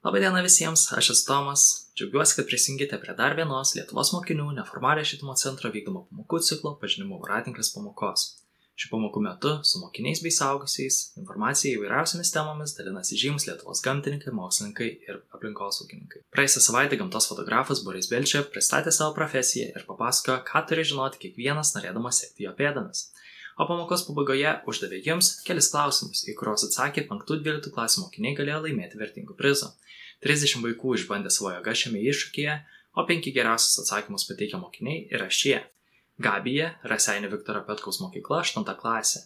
Labadiena visiems, aš esu Tomas. Džiaugiuosi, kad prisijungėte prie dar vienos Lietuvos mokinių neformaliojo švietimo centro vykdomo pamokų ciklo pažinimo voratinklis pamokos. Šių pamokų metu su mokiniais bei suaugusiais informacija įvairiausiamis temomis dalinasi žymus Lietuvos gamtininkai, mokslininkai ir aplinkosaugininkai. Praėjusią savaitę gamtos fotografas Boris Belčev pristatė savo profesiją ir papasakojo, ką turi žinoti kiekvienas norėdamas sekti jo pėdomis. O pamokos pabaigoje uždavė jums kelis klausimus, į kuriuos atsakė 5-12 klasių mokiniai galėjo laimėti vertingų prizų. 30 vaikų išbandė savo jėgą šiame iššūkyje, o 5 geriausius atsakymus pateikę mokiniai yra šie: Gabija, Raseinių Viktoro Petkaus mokykla 8 klasė,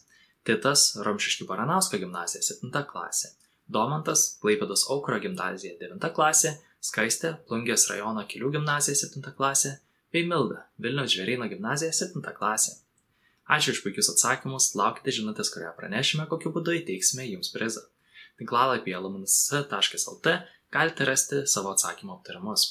Titas, Rumšiškių Baranausko gimnazija 7 klasė, Domantas, Klaipėdos Aukuro gimnazija 9 klasė, Skaistė, Plungės rajono Kelių gimnazija 7 klasė, bei Milda, Vilniaus Žvėryno gimnazija 7 klasė. Ačiū už puikius atsakymus, laukite žinutės, kurioje pranešime, kokiu būdu įteiksime jums prizą. Tinklalapyje lmns.lt galite rasti savo atsakymo aptarimus.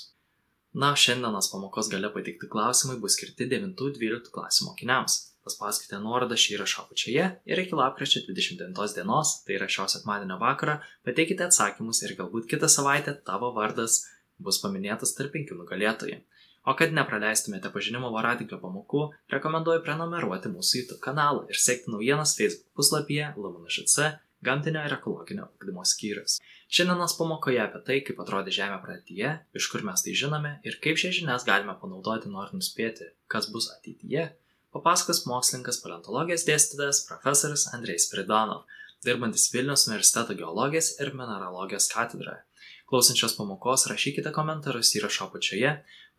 Na, šiandienos pamokos gale pateikti klausimai bus skirti 9-12 klasių mokiniams. Paspauskite nuorodą šį įrašą apačioje ir iki lapkričio 29 dienos, tai yra šio sekmadienio vakarą, pateikite atsakymus ir galbūt kitą savaitę tavo vardas bus paminėtas tarp 5 nugalėtojų. O kad nepraleistumėte pažinimo voratinklio pamokų, rekomenduoju prenumeruoti mūsų YouTube kanalą ir sekti naujienas Facebook puslapyje LMNŽC gamtinio ir ekologinio ugdymo skyrius. Šiandienos pamokoje apie tai, kaip atrodė Žemė praeityje, iš kur mes tai žinome ir kaip šias žinias galime panaudoti norint nuspėti, kas bus ateityje, papasakos mokslininkas paleontologijos dėstytojas profesorius Andrejus Spiridonov, dirbantis Vilniaus universiteto geologijos ir mineralogijos katedroje. Klausančios pamokos rašykite komentarus įrašo apačioje,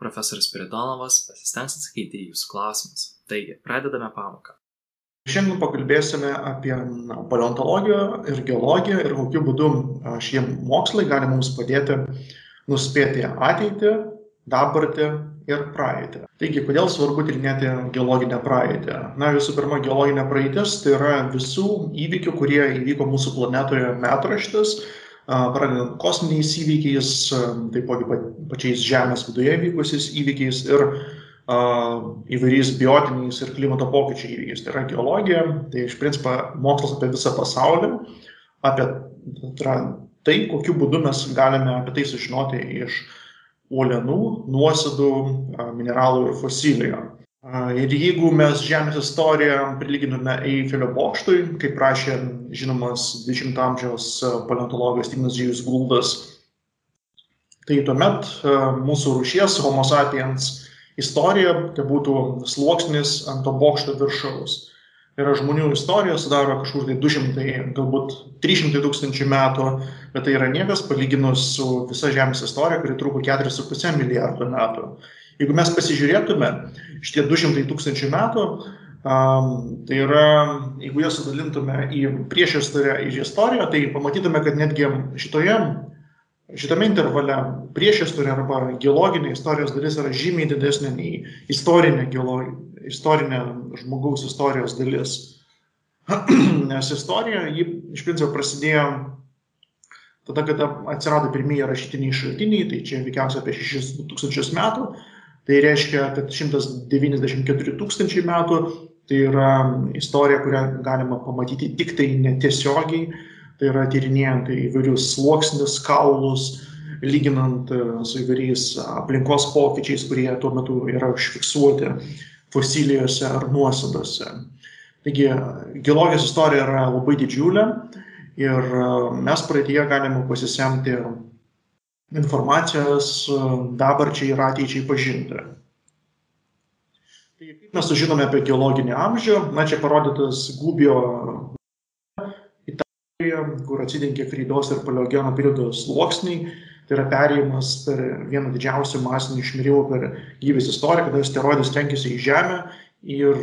profesorius Spiridonovas pasistengs atsakyti į jūsų klausimus. Taigi, pradedame pamoką. Šiandien pakalbėsime apie paleontologiją ir geologiją ir kokiu būdu šie mokslai gali mums padėti nuspėti ateitį, dabartį ir praeitį. Taigi, kodėl svarbu tyrinėti geologinę praeitį? Na, visų pirma, geologinė praeitis tai yra visų įvykių, kurie įvyko mūsų planetoje metraštis, pradedant kosminiais įvykiais, taipogi pačiais Žemės viduje vykusiais įvykiais ir įvairiais biotiniais ir klimato pokyčių įvykiais. Tai yra geologija, tai iš principo mokslas apie visą pasaulį, apie tai, kokiu būdu mes galime apie tai sužinoti iš uolienų, nuosėdų, mineralų ir fosilijų. Ir jeigu mes Žemės istoriją prilygintume Eifelio bokštui, kaip rašė žinomas 20 amžiaus paleontologas Ignas G. Gouldas, tai tuomet mūsų rūšies Homo sapiens istorija tai būtų sluoksnis ant to bokšto viršaus. Ir žmonių istorija sudaro kažkur tai 200, galbūt 300 tūkstančių metų, bet tai yra niekas palyginus su visa Žemės istorija, kuri truko 4,5 milijardų metų. Jeigu mes pasižiūrėtume šitie 200 tūkstančių metų, tai yra, jeigu jas sudalintume į priešistorę ir istoriją, tai pamatytume, kad netgi šitame intervale priešistorė arba geologinė istorijos dalis yra žymiai didesnė nei istorinė žmogaus istorijos dalis. Nes istorija, ji iš principo prasidėjo tada, kada atsirado pirmieji rašytiniai šaltiniai, tai čia veikiausiai apie 6000 metų. Tai reiškia, kad 194 tūkstančiai metų tai yra istorija, kurią galima pamatyti tik tai netiesiogiai, tai yra tyrinėjant įvairius sluoksnius, kaulus, lyginant su įvairiais aplinkos pokyčiais, kurie tuo metu yra užfiksuoti fosilijose ar nuosėdose. Taigi, geologijos istorija yra labai didžiulė ir mes praeityje galime pasisemti informacijos dabarčiai ir ateičiai pažinti. Tai kaip mes sužinome apie geologinį amžių? Na, čia parodytas Gubbio Italijoje, kur atsidengė kreidos ir paleogeno periodo sluoksniai. Tai yra perėjimas per vieną didžiausių masinių išmirimų per gyvybės istoriją, kada asteroidas trenkėsi į Žemę ir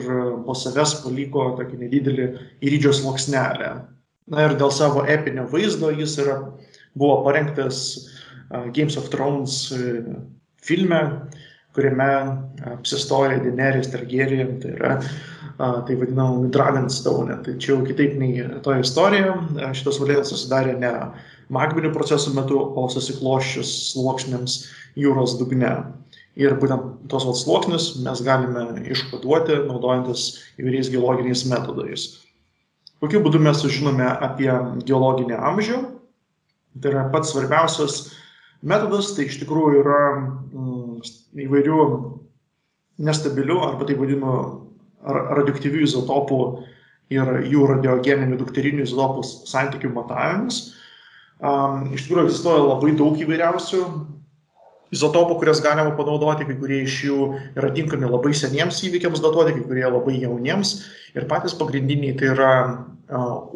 po savęs paliko tokį nedidelį įrydžio sluoksnelį. Na ir dėl savo epinio vaizdo jis buvo parengtas Games of Thrones filme, kuriame apsistoja Daenerys Targaryen, tai yra tai vadinama Dragonstone. Tai čia jau kitaip nei to istorija. Šitos valėjas susidarė ne magminių procesų metu, o susikloščius sluoksniams jūros dugne. Ir būtent tos sluoksnius mes galime iškoduoti, naudojantis įvairiais geologiniais metodais. Kokiu būdu mes sužinome apie geologinį amžių? Tai yra pats svarbiausias metodas, tai iš tikrųjų yra įvairių nestabilių arba tai vadinu radioaktyvių izotopų ir jų radiogeninių dukterinių izotopų santykių matavimas. Iš tikrųjų egzistuoja labai daug įvairiausių izotopų, kurias galima panaudoti, kai kurie iš jų yra tinkami labai seniems įvykiams datuoti, kai kurie labai jauniems. Ir patys pagrindiniai tai yra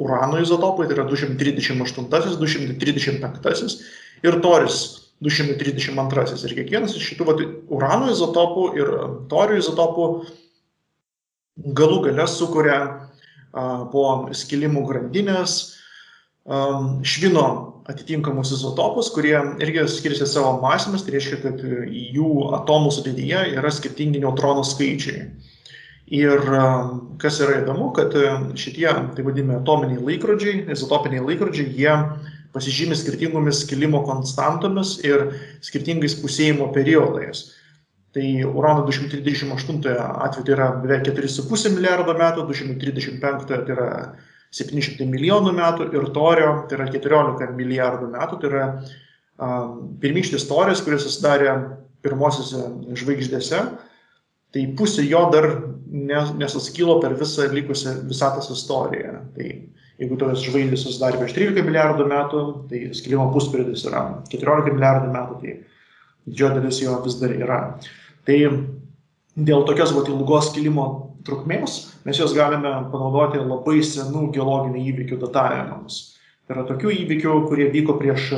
urano izotopai, tai yra 238, 235 ir toris 232. Ir kiekvienas iš šitų urano izotopų ir torio izotopų galų gale sukuria po skilimų grandinės švino atitinkamus izotopus, kurie irgi skiriasi savo masėmis, tai reiškia, kad jų atomų sudėtyje yra skirtingi neutronų skaičiai. Ir kas yra įdomu, kad šitie, tai vadinami atominiai laikrodžiai, izotopiniai laikrodžiai, jie pasižymi skirtingomis skilimo konstantomis ir skirtingais pusėjimo periodais. Tai urano 238 atveju tai yra beveik 4,5 milijardo metų, 235 tai yra 700 milijonų metų ir torio tai yra 14 milijardų metų, tai yra pirmykštis toris, kuris susidarė pirmosiose žvaigždėse, tai pusė jo dar nesuskilo per visą likusią visatos istoriją. Tai jeigu tos žvaigždės susidarė prieš 13 milijardų metų, tai skilimo pusperiodis yra 14 milijardų metų, tai didžioji dalis jo vis dar yra. Tai dėl tokios ilgos skilimo trukmės mes jos galime panaudoti labai senų geologinių įvykių datavimams. Tai yra tokių įvykių, kurie vyko prieš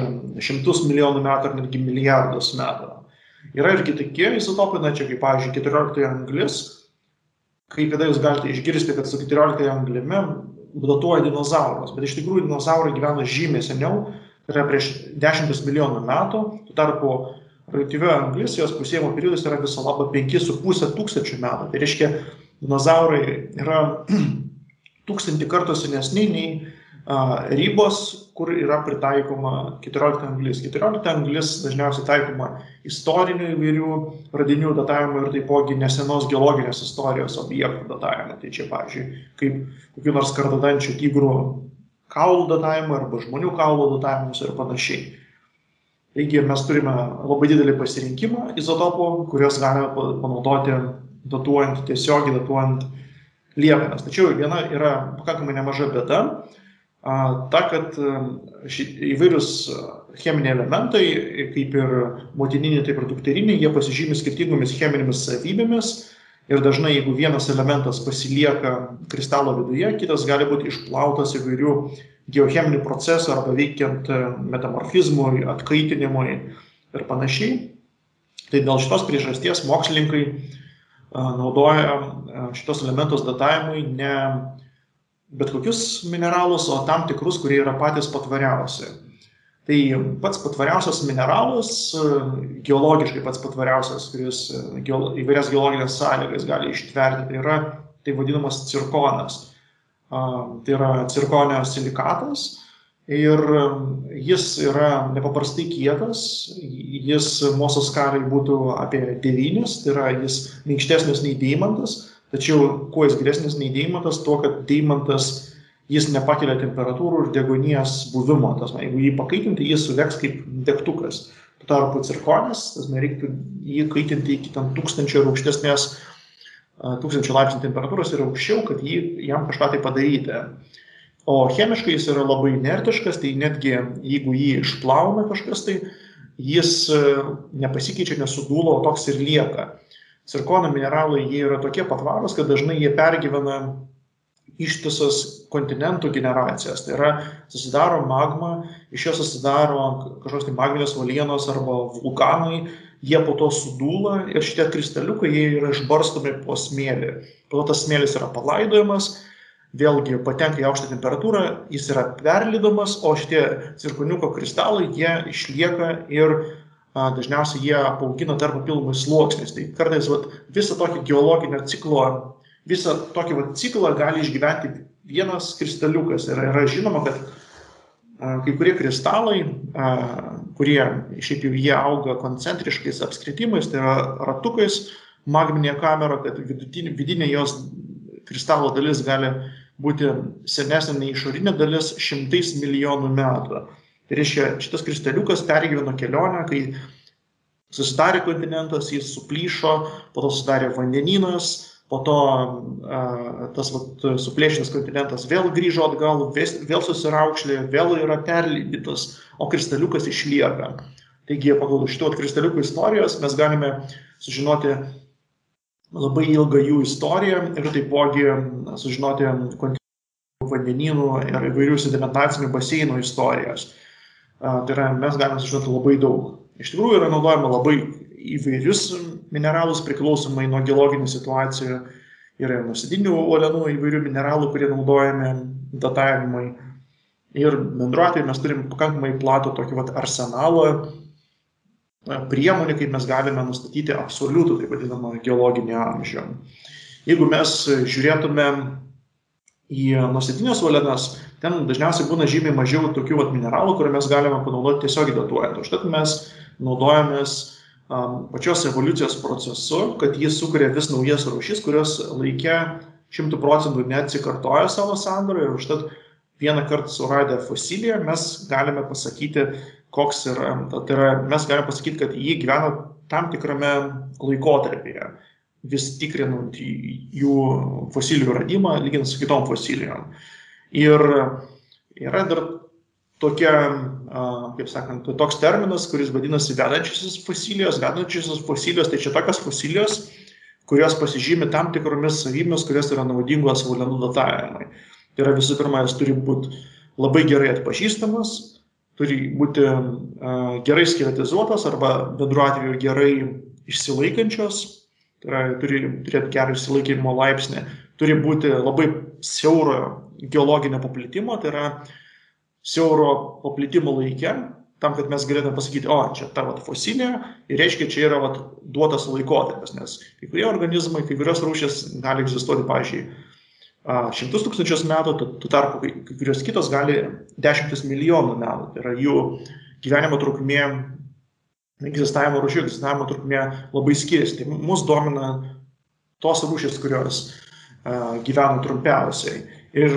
100 milijonų metų ar netgi milijardus metų. Yra ir kitokie izotopai, čia kaip pavyzdžiui 14 anglis, kai kada jūs galite išgirsti, kad su 14 anglimi datuoja dinozaurus, bet iš tikrųjų dinozaurai gyveno žymiai seniau, tai yra prieš 10 milijonų metų, tuo tarpu radioaktyvioji anglis, jos pusėjimo periodas yra viso labo 5,5 tūkstančių metų. Tai reiškia, dinozaurai yra 1000 kartų senesni nei ribos, kur yra pritaikoma 14 anglis. 14 anglis dažniausiai taikoma istorinių įvairių radinių datavimo ir taipogi nesenos geologinės istorijos objektų datavimo. Tai čia, pavyzdžiui, kaip kokių nors kardadančių tigrų kaulų datavimo arba žmonių kaulų datavimus ir panašiai. Taigi mes turime labai didelį pasirinkimą izotopų, kuriuos galime panaudoti datuojant, tiesiogiai datuojant liekanas. Tačiau viena yra pakankamai nemaža bėda, ta, kad įvairius cheminiai elementai, kaip ir motininiai, taip ir dukteriniai, jie pasižymi skirtingomis cheminėmis savybėmis ir dažnai, jeigu vienas elementas pasilieka kristalo viduje, kitas gali būti išplautas įvairių geocheminių procesų arba veikiant metamorfizmui, atkaitinimui ir panašiai. Tai dėl šitos priežasties mokslininkai naudoja šitos elementus datavimui ne bet kokius mineralus, o tam tikrus, kurie yra patys patvariausi. Tai pats patvariausias mineralas, geologiškai pats patvariausias, kuris įvairias geologinės sąlygas gali ištverti, tai yra tai vadinamas cirkonas. Tai yra cirkonio silikatas ir jis yra nepaprastai kietas, jis mūsų skalai būtų apie 9, tai yra jis minkštesnis nei deimantas, tačiau kuo jis geresnis nei deimantas, tuo, kad deimantas jis nepakelia temperatūrų ir deguonies buvimo, jeigu jį pakaitinti, jis sudegs kaip degtukas. Tuo tarpu cirkonis, reiktų jį kaitinti iki 1000 ir aukštesnės 1000 laipsnių temperatūros ir aukščiau, kad jam kažką tai padaryti. O chemiškai jis yra labai inertiškas, tai netgi jeigu jį išplauna kažkas, tai jis nepasikeičia, nesudūlo, o toks ir lieka. Cirkono mineralai jie yra tokie patvarūs, kad dažnai jie pergyvena ištisas kontinentų generacijas. Tai yra, susidaro magma, iš jo susidaro kažkokios tai magminės uolienos arba vulkanai, jie po to sudūla ir šitie kristaliukai jie yra išbarstomi po smėlį. Po to tas smėlis yra palaidojamas, vėlgi patenka į aukštą temperatūrą, jis yra perlydomas, o šitie cirkoniuko kristalai jie išlieka ir dažniausiai jie apaugina dar papildomais sluoksniais. Tai kartais visą tokį geologinio ciklo, visą tokį ciklą gali išgyventi vienas kristaliukas. Ir yra žinoma, kad kai kurie kristalai, kurie šiaip jau jie auga koncentriškais apskritimais, tai yra ratukais magminėje kameroje, kad vidinė jos kristalo dalis gali būti senesnė nei išorinė dalis 100 milijonų metų. Tai reiškia, šitas kristaliukas pergyveno kelionę, kai susidarė kontinentas, jis suplyšo, po to susidarė vandenynas, po to tas suplėšytas kontinentas vėl grįžo atgal, vėl susiraukšlė, vėl yra perlydytas, o kristaliukas išlieka. Taigi, pagal šitų kristaliukų istorijos mes galime sužinoti labai ilgą jų istoriją ir taipogi sužinoti kontinentų, vandenynų ir įvairių sedimentacinių baseinų istorijas. Tai yra, mes galime sužinoti labai daug. Iš tikrųjų yra naudojama labai įvairius mineralus priklausomai nuo geologinių situacijų. Yra nuosėdinių uolienų įvairių mineralų, kurie naudojami datavimui. Ir bendru atveju mes turim pakankamai platų tokį arsenalą priemonių, kaip mes galime nustatyti absoliutų, taip vadinamą, geologinį amžių. Jeigu mes žiūrėtume į nuosėdines uolienas, ten dažniausiai būna žymiai mažiau tokių mineralų, kurių mes galime panaudoti tiesiogiai datuojant. Užtat mes naudojamės pačios evoliucijos procesu, kad jis sukuria vis naujas rūšis, kurios laike 100% neatsikartoja savo sandorą ir užtat vieną kartą suradę fosiliją mes galime pasakyti, koks yra. Tai yra, mes galime pasakyti, kad jį gyvena tam tikrame laikotarpyje, vis tikrinant jų fosilijų radimą, lyginant su kitom fosilijom. Ir yra dar tokia, kaip sakant, toks terminas, kuris vadinasi vedančiosios fosilijos. Vedančiosios fosilijos, tai čia tokios fosilijos, kurios pasižymi tam tikromis savybėmis, kurios yra naudingos uolienų datavimui. Tai yra, visų pirma, jos turi būti labai gerai atpažįstamas, turi būti gerai skeletizuotas arba bendru atveju gerai išsilaikančios. Tai yra, turi turėti gerą išsilaikymo laipsnį, turi būti labai siauro geologinio paplitimo, tai yra siauro paplitimo laike, tam, kad mes galėtume pasakyti, čia ta fosilija, ir reiškia, čia yra duotas laikotarpis, nes kai kurie organizmai, kai kurios rūšys gali egzistuoti, pavyzdžiui, 100 000 metų, tuo tarpu kai kurios kitos gali 10 milijonų metų, tai yra jų gyvenimo trukmė, egzistavimo rūšių egzistavimo trukmė labai skiriasi. Tai mus domina tos rūšys, kurios gyvena trumpiausiai. Ir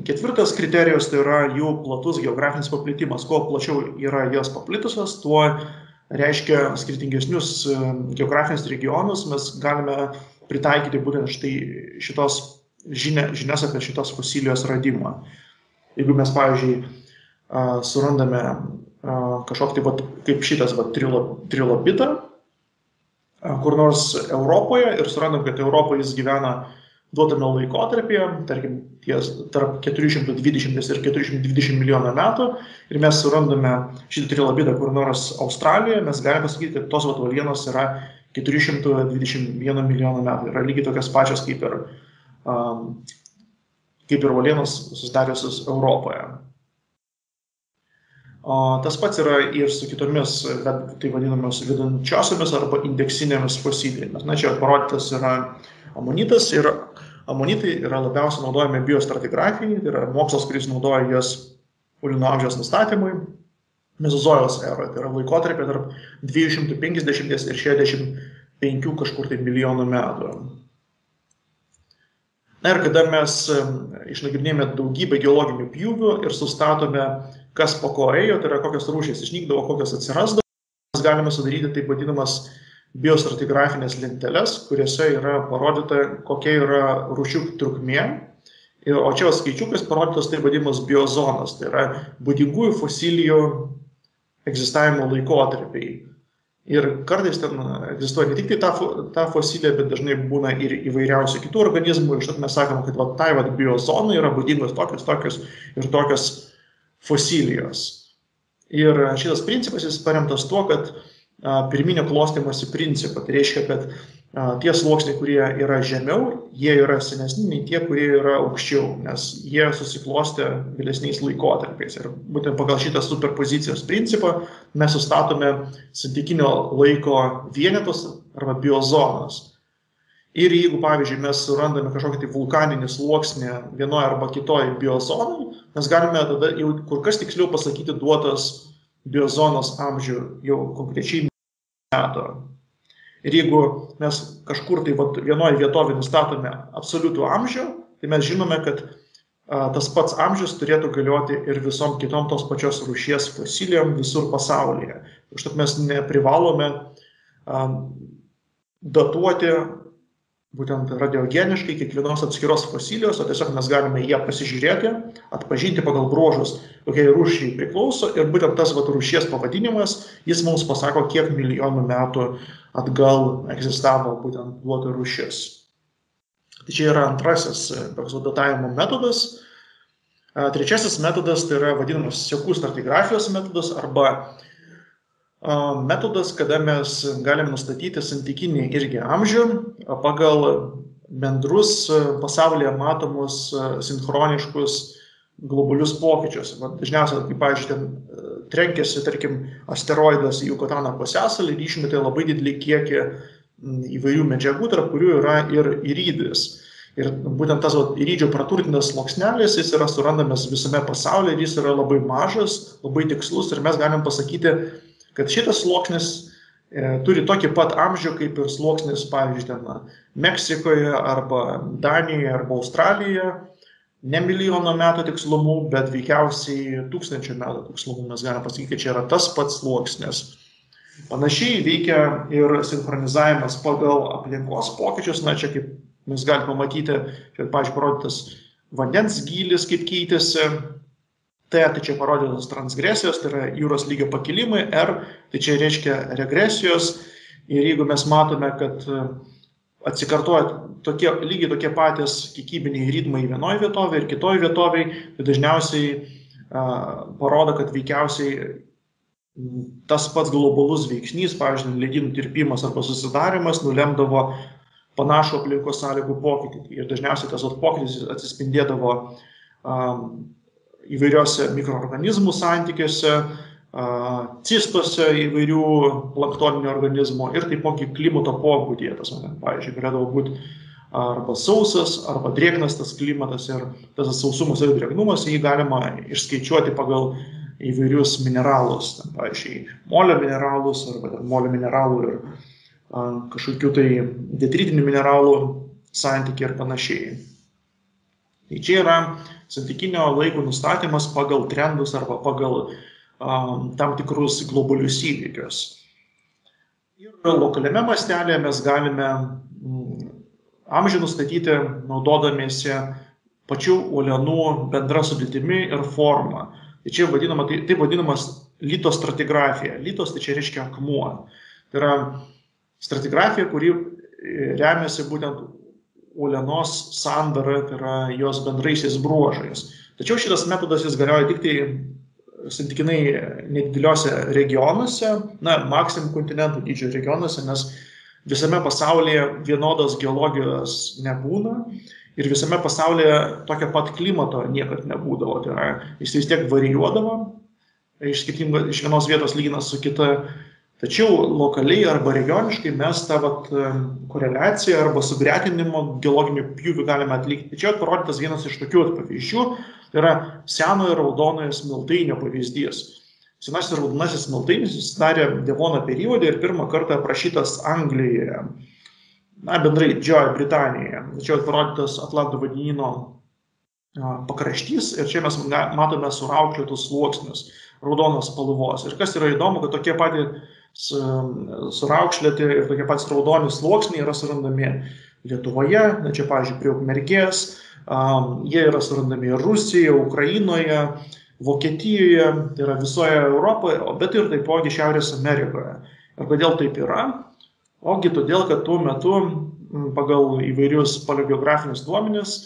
ketvirtas kriterijus tai yra jų platus geografinis paplitimas. Kuo plačiau yra jos paplitusios, tuo reiškia skirtingesnius geografinius regionus mes galime pritaikyti būtent štai šitos žinias apie šitos fosilijos radimą. Jeigu mes, pavyzdžiui, surandame kažkokį kaip šitas trilobitą kur nors Europoje ir surandam, kad Europoje jis gyvena duotame laikotarpyje, tarkim, tarp 420 ir 420 milijonų metų, ir mes surandame šitą trilobitą kur nors Australijoje, mes galime pasakyti, kad tos uolienos yra 421 milijonų metų. Yra lygiai tokios pačios kaip ir uolienos susidariusios Europoje. Tas pats yra ir su kitomis, tai vadinamas vedančiosiomis arba indeksinėmis fosilijomis. Na, čia parodytas yra amonitas ir amonitai yra labiausiai naudojami biostratigrafijai, tai yra mokslas, kuris naudoja jas uolienų amžiaus nustatymui mezozojos eroje, tai yra laikotarpį tarp 250 ir 65 kažkur tai milijonų metų. Na ir kada mes išnagrinėjame daugybę geologinių pjūvių ir sustatome, kas po ko ėjo, tai yra kokios rūšys išnykdavo, kokios atsirasdavo, mes galime sudaryti taip vadinamas biostratigrafinės lenteles, kuriuose yra parodyta, kokia yra rūšių trukmė. O čia skaičiukas parodytas taip vadinamas biozonas, tai yra būdingųjų fosilijų egzistavimo laikotarpiai. Ir kartais ten egzistuoja ne tik ta fosilija, bet dažnai būna ir įvairiausių kitų organizmų. Ir štai mes sakome, kad tai biozonai yra būdingos tokios ir tokios fosilijos. Ir šitas principas jis paremtas tuo, kad pirminio klostymosi principą. Tai reiškia, kad tie sluoksniai, kurie yra žemiau, jie yra senesni nei tie, kurie yra aukščiau, nes jie susiklostė vėlesniais laikotarpiais. Ir būtent pagal šitą superpozicijos principą mes sustatome santykinio laiko vienetus arba biozonas. Ir jeigu, pavyzdžiui, mes surandame kažkokį tai vulkaninį sluoksnį vienoje arba kitoje biozonai, mes galime tada jau kur kas tiksliau pasakyti duotas biozonos amžių jau konkrečiai metų. Ir jeigu mes kažkur tai vienoje vietovėje nustatome absoliutų amžių, tai mes žinome, kad tas pats amžius turėtų galioti ir visom kitom tos pačios rūšies fosilijom visur pasaulyje. Užtat mes neprivalome datuoti būtent radiogeniškai kiekvienos atskiros fosilijos, o tiesiog mes galime ją pasižiūrėti, atpažinti pagal bruožus, kokiai rūšiai priklauso, ir būtent tas rūšies pavadinimas, jis mums pasako, kiek milijonų metų atgal egzistavo būtent duota rūšis. Tai čia yra antrasis datavimo metodas. Trečiasis metodas tai yra vadinamas sekų stratigrafijos metodas arba metodas, kada mes galim nustatyti santykinį irgi amžių pagal bendrus pasaulyje matomus sinchroniškus globalius pokyčius. Dažniausiai, kaip pavyzdžiui, trenkėsi, tarkim, asteroidas į Jukatano pusiasalį ir išmetė labai didelį kiekį įvairių medžiagų, tarp kurių yra ir irydis. Ir būtent tas irydžio praturtintas sluoksnelis, jis yra surandamas visame pasaulyje ir jis yra labai mažas, labai tikslus ir mes galim pasakyti, kad šitas sluoksnis turi tokį pat amžių kaip ir sluoksnis, pavyzdžiui, Meksikoje arba Danijoje arba Australijoje. Ne milijono metų tikslumu, bet veikiausiai 1000 metų tikslumu mes galime pasakyti, kad čia yra tas pats sluoksnis. Panašiai veikia ir sinchronizavimas pagal aplinkos pokyčius. Na, čia kaip mes galime pamatyti, čia, pavyzdžiui, parodytas vandens gylis, kaip keitėsi. T, tai čia parodytas transgresijos, tai yra jūros lygio pakilimai. R, tai čia reiškia regresijos. Ir jeigu mes matome, kad atsikartoja lygiai tokie patys kiekybiniai ritmai vienoje vietovėje ir kitoje vietovėje, tai dažniausiai parodo, kad veikiausiai tas pats globalus veiksnys, pavyzdžiui, ledynų tirpimas arba susidarimas, nulemdavo panašų aplinkos sąlygų pokytį. Ir dažniausiai tas pokytis atsispindėdavo įvairiose mikroorganizmų santykiuose, cistose įvairių planktoninių organizmų ir taipogi klimato pobūdyje. Pavyzdžiui, galėdavo būti arba sausas, arba drėgnas tas klimatas ir tas sausumas ir drėgnumas, jį galima išskaičiuoti pagal įvairius mineralus, pavyzdžiui, molio mineralus arba molio mineralų ir kažkokių tai detritinių mineralų santykiai ir panašiai. Tai čia yra santykinio laiko nustatymas pagal trendus arba pagal tam tikrus globalius įvykius. Ir lokaliame mastelėje mes galime amžių nustatyti naudodamiesi pačių uolienų bendra sudėtimi ir forma. Tai čia taip vadinamas litostratigrafija. Litos tai čia reiškia akmuo. Tai yra stratigrafija, kuri remiasi būtent uolienos sandara, tai yra jos bendraisiais bruožais. Tačiau šitas metodas jis galioja tik tai santykinai nedideliuose regionuose, maksimum kontinentų dydžio regionuose, nes visame pasaulyje vienodos geologijos nebūna ir visame pasaulyje tokio pat klimato niekad nebūdavo. Tai yra, jis vis tiek varijuodavo iš vienos vietos lyginant su kita. Tačiau lokaliai arba regioniškai mes tą koreliaciją arba sugretinimo geologinių pjūvių galime atlikti. Čia parodytas vienas iš tokių pavyzdžių, tai yra senojo raudonojo smiltainio pavyzdys. Senasis raudonasis smiltainis susidarė Devono periode ir pirmą kartą aprašytas Anglijoje, bendrai Didžiojoje Britanijoje. Čia parodytas Atlanto vandenyno pakraštys ir čia mes matome suraukšlėtus sluoksnius raudonos spalvos. Ir kas yra įdomu, kad tokie patys suraukšlėti ir tokie patys raudoni sluoksniai yra surandami Lietuvoje, čia, pavyzdžiui, prie Ukmergės, jie yra surandami ir Rusijoje, Ukrainoje, Vokietijoje, tai yra visoje Europoje, bet ir taipogi Šiaurės Amerikoje. Ir kodėl taip yra? Ogi todėl, kad tuo metu pagal įvairius paleogeografinius duomenis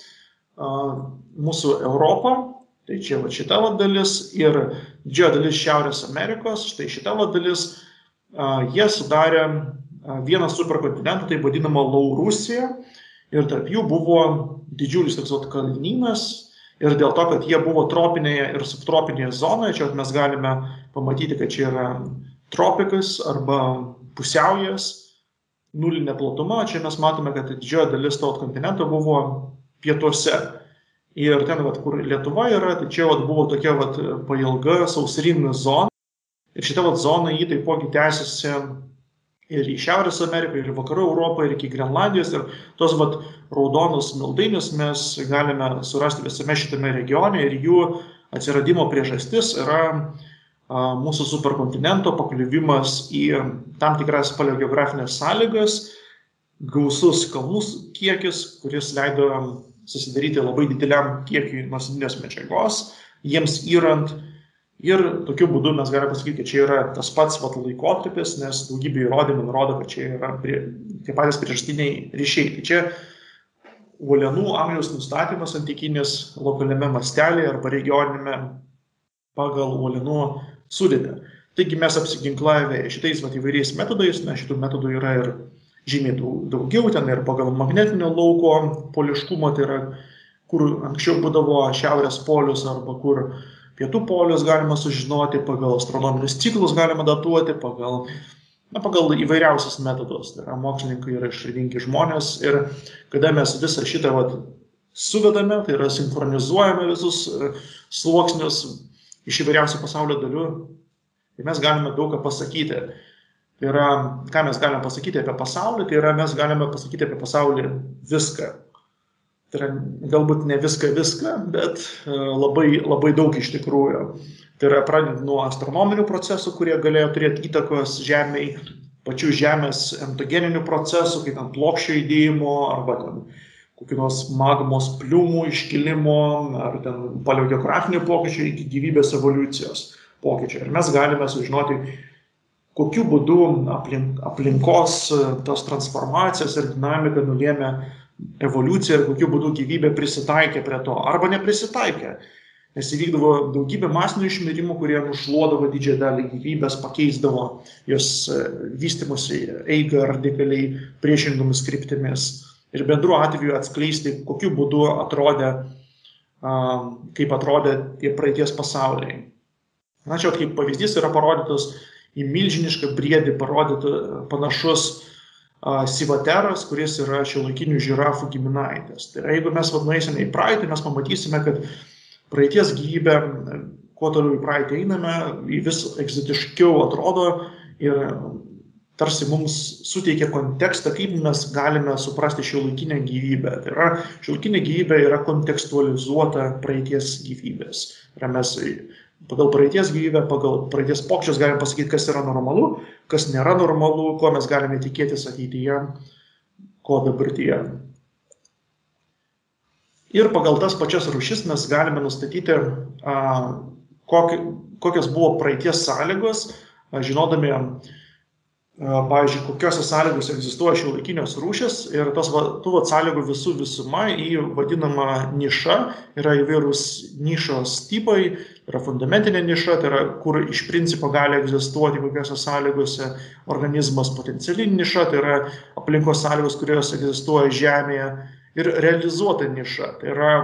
mūsų Europą, tai čia šita dalis ir didžioji dalis Šiaurės Amerikos, štai šita dalis, jie sudarė vieną superkontinentą, tai vadinama Laurusija, ir tarp jų buvo didžiulis toks kalnynas, ir dėl to, kad jie buvo tropinėje ir subtropinėje zonoje, čia mes galime pamatyti, kad čia yra tropikas arba pusiaujas, nulinė platuma, čia mes matome, kad didžioji dalis to kontinento buvo pietuose. Ir ten, kur Lietuva yra, tai čia buvo tokia pailga sausringa zona. Ir šita zona jį taipogi tęsiasi ir į Šiaurės Ameriką, ir į Vakarų Europą, ir iki Grenlandijos. Ir tos raudonus mildainius mes galime surasti visame šitame regione ir jų atsiradimo priežastis yra mūsų superkontinento pakliuvimas į tam tikras paleogeografinės sąlygas, gausus kalnų kiekis, kuris leido susidaryti labai dideliam kiekiui nuosėdinės medžiagos, jiems yrant. Ir tokiu būdu mes galime pasakyti, kad čia yra tas pats laikotarpis, nes daugybė įrodymų nurodo, kad čia yra tie patys priežastiniai ryšiai. Tai čia uolienų amžiaus nustatymas antikinis lokaliame mastelėje arba regioninėme pagal uolienų sudėtį. Taigi mes apsiginklavę šitais įvairiais metodais, šitų metodų yra ir žymiai daugiau, ten ir pagal magnetinio lauko poliškumą, tai yra kur anksčiau būdavo šiaurės polius arba kur pietų polius galima sužinoti, pagal astronominius ciklus galima datuoti, pagal įvairiausius metodus. Tai yra mokslininkai yra išradingi žmonės ir kada mes visą šitą suvedame, tai yra sinchronizuojame visus sluoksnius iš įvairiausių pasaulio dalių, tai mes galime daug ką pasakyti. Tai yra, ką mes galime pasakyti apie pasaulį, tai yra mes galime pasakyti apie pasaulį viską. Tai yra galbūt ne viską, bet labai daug iš tikrųjų. Tai yra pradedant nuo astronominių procesų, kurie galėjo turėti įtakos Žemei, pačių Žemės entogeninių procesų, kaip ant plokščio judėjimo, arba ten kokių nors magmos pliumų iškilimo, ar ten paleogeografinių pokyčių iki gyvybės evoliucijos pokyčių. Ir mes galime sužinoti, kokiu būdu aplinkos tos transformacijos ir dinamika nulėmė evoliucija ir kokiu būdu gyvybė prisitaikė prie to, arba neprisitaikė. Nes įvykdavo daugybė masinių išmirimų, kurie nušluodavo didžiąją dalį gyvybės, pakeisdavo jos vystymosi eigą radikaliai priešingomis kryptimis. Ir bendru atveju atskleisti, kokiu būdu kaip atrodė tie praeities pasauliai. Na, čia kaip pavyzdys yra parodytas į milžinišką briedį, panašus Sivateras, kuris yra šiuolaikinių žirafų giminaitis. Tai jeigu mes nueisime į praeitį, mes pamatysime, kad praeities gyvybė, kuo toliau į praeitį einame, vis egzotiškiau atrodo ir tarsi mums suteikia kontekstą, kaip mes galime suprasti šiuolaikinę gyvybę. Tai yra, šiuolaikinė gyvybė yra kontekstualizuota praeities gyvybės. Tai mes pagal praeities gyvybę, pagal praeities pokyčius galime pasakyti, kas yra normalu, kas nėra normalu, ko mes galime tikėtis ateityje, ko dabartyje. Ir pagal tas pačias rūšis mes galime nustatyti, kokios buvo praeities sąlygos, žinodami, pavyzdžiui, kokiose sąlygos egzistuoja šiuolaikinės rūšis ir tų sąlygų visuma į vadinamą nišą, yra įvairūs nišos tipai, yra fundamentinė niša, tai yra, kur iš principo gali egzistuoti kokiose sąlygose organizmas, potenciali niša, tai yra aplinkos sąlygos, kurios egzistuoja Žemėje, ir realizuota niša, tai yra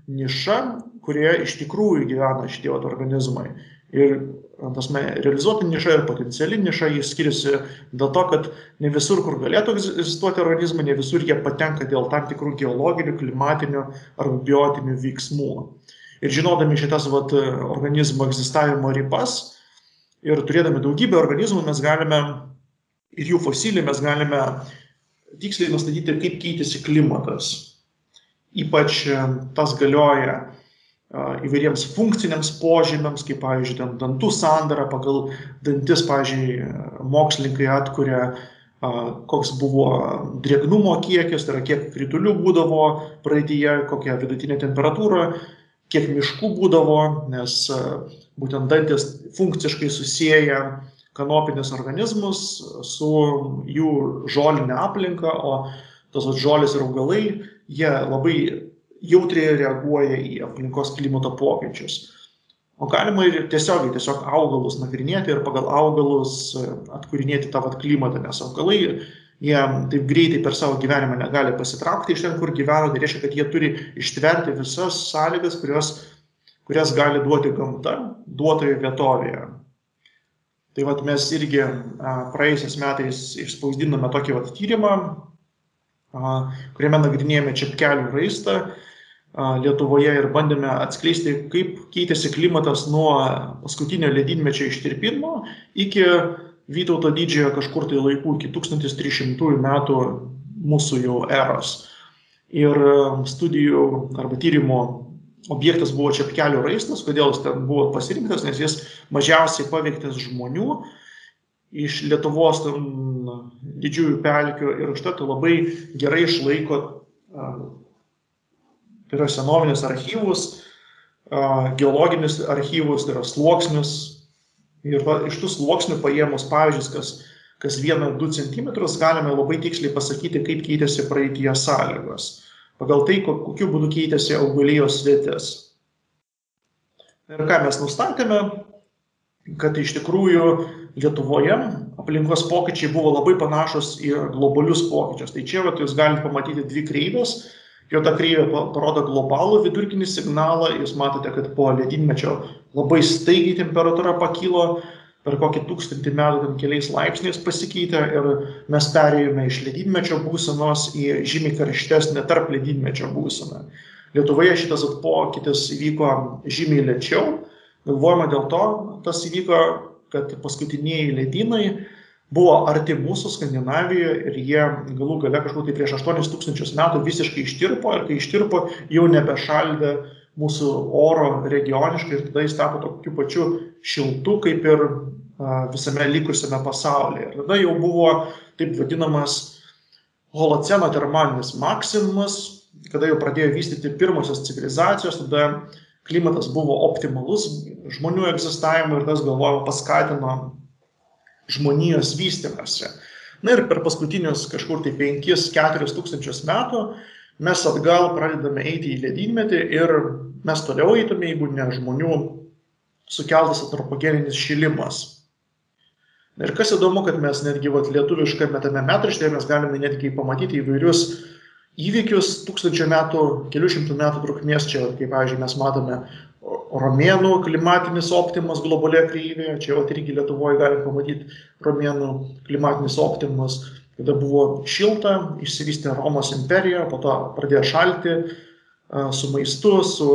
niša, kurioje iš tikrųjų gyvena šitie organizmai. Ir realizuota niša ir potenciali niša, jis skiriasi dėl to, kad ne visur, kur galėtų egzistuoti organizmai, ne visur jie patenka dėl tam tikrų geologinių, klimatinių ar biotinių veiksmų. Ir žinodami šitas organizmo egzistavimo ribas ir turėdami daugybę organizmų, mes galime ir jų fosilį mes galime tiksliai nustatyti, kaip keitėsi klimatas. Ypač tas galioja įvairiems funkciniams požymiams, kaip, pavyzdžiui, dantų sandara, pagal dantis, pavyzdžiui, mokslininkai atkuria, koks buvo drėgnumo kiekis, tai yra kiek kritulių būdavo praeityje, kokia vidutinė temperatūra, kiek miškų būdavo, nes būtent dantis funkciškai susieja kanopinius organizmus su jų žolinė aplinka, o tos žolės ir augalai, jie labai jautriai reaguoja į aplinkos klimato pokyčius. O galima ir tiesiog augalus nagrinėti ir pagal augalus atkūrinėti tą klimatą, nes augalai, jie taip greitai per savo gyvenimą negali pasitraukti iš ten, kur gyvena, tai reiškia, kad jie turi ištverti visas sąlygas, kurias gali duoti gamta duotoje vietovėje. Tai mes irgi praėjusiais metais išspausdinome tokį tyrimą, kuriame nagrinėjome čepkelių raistą Lietuvoje ir bandėme atskleisti, kaip keitėsi klimatas nuo paskutinio ledynmečio ištirpimo iki Vytauto didžiojo kažkur tai laikų, iki 1300 metų mūsų jau eros. ir studijų arba tyrimo objektas buvo Čepkelių raistas. Kodėl jis ten buvo pasirinktas, nes jis mažiausiai paveiktas žmonių iš Lietuvos didžiųjų pelkių ir užtat labai gerai išlaiko, tai yra senovinius archyvus, geologinius archyvus, tai yra sluoksnius. Ir iš tų sluoksnių paėmus pavyzdžius, kas 1-2 cm, galime labai tiksliai pasakyti, kaip keitėsi praeityje sąlygos, pagal tai, kokiu būdu keitėsi augalijos sudėtis. Ir ką mes nustatėme, kad iš tikrųjų Lietuvoje aplinkos pokyčiai buvo labai panašus į globalius pokyčius. Tai čia jūs galite pamatyti dvi kreivės. Ta kreivė parodo globalų vidurkinį signalą. Jūs matote, kad po ledynmečio labai staigiai temperatūra pakilo, per kokį 1000 metų keliais laipsniais pasikeitė ir mes perėjome iš ledynmečio būsenos į žymiai karštesnę tarp ledynmečio būseną. Lietuvoje šitas pokytis įvyko žymiai lėčiau. Galvojama dėl to, tas įvyko, kad paskutinieji ledynai buvo arti mūsų Skandinavijoje ir jie galų gale kažkur tai prieš 8000 metų visiškai ištirpo ir kai ištirpo jau nebešaldė mūsų oro regioniškai ir tada jis tapo tokiu pačiu šiltu kaip ir visame likusiame pasaulyje. Ir tada jau buvo taip vadinamas holoceno termalinis maksimumas, kada jau pradėjo vystyti pirmosios civilizacijos, tada klimatas buvo optimalus žmonių egzistavimo ir tas galvojama paskatino žmonijos vystymąsi. Na ir per paskutinius kažkur tai 5-4 tūkstančius metų mes atgal pradedame eiti į ledynmetį ir mes toliau eitume, jeigu ne žmonių sukeltas antropogeninis šilimas. Ir kas įdomu, kad mes netgi lietuviškame tame metraštyje mes galime netgi pamatyti įvairius įvykius 1000 metų, kelių šimtų metų trukmės. Čia, kaip pavyzdžiui, mes matome romėnų klimatinis optimas globalioje kreivėje. Čia irgi Lietuvoje galim pamatyti romėnų klimatinis optimas, kada buvo šilta, išsivystė Romos imperija, po to pradėjo šalti su maistu, su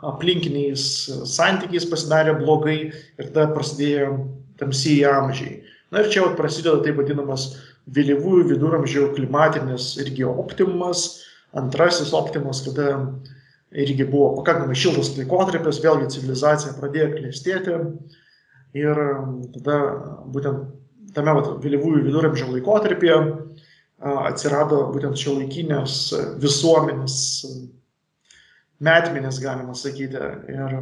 aplinkiniais santykiais pasidarė blogai ir tada prasidėjo tamsieji amžiai. Na ir čia prasideda taip vadinamas vėlyvųjų viduramžių klimatinis irgi optimas, antrasis optimas, kada irgi buvo pakankamai šiltas laikotarpis, vėlgi civilizacija pradėjo klestėti ir tada būtent tame vėlyvųjų viduramžių laikotarpyje atsirado būtent šiuolaikinės visuomenės metmenės, galima sakyti, ir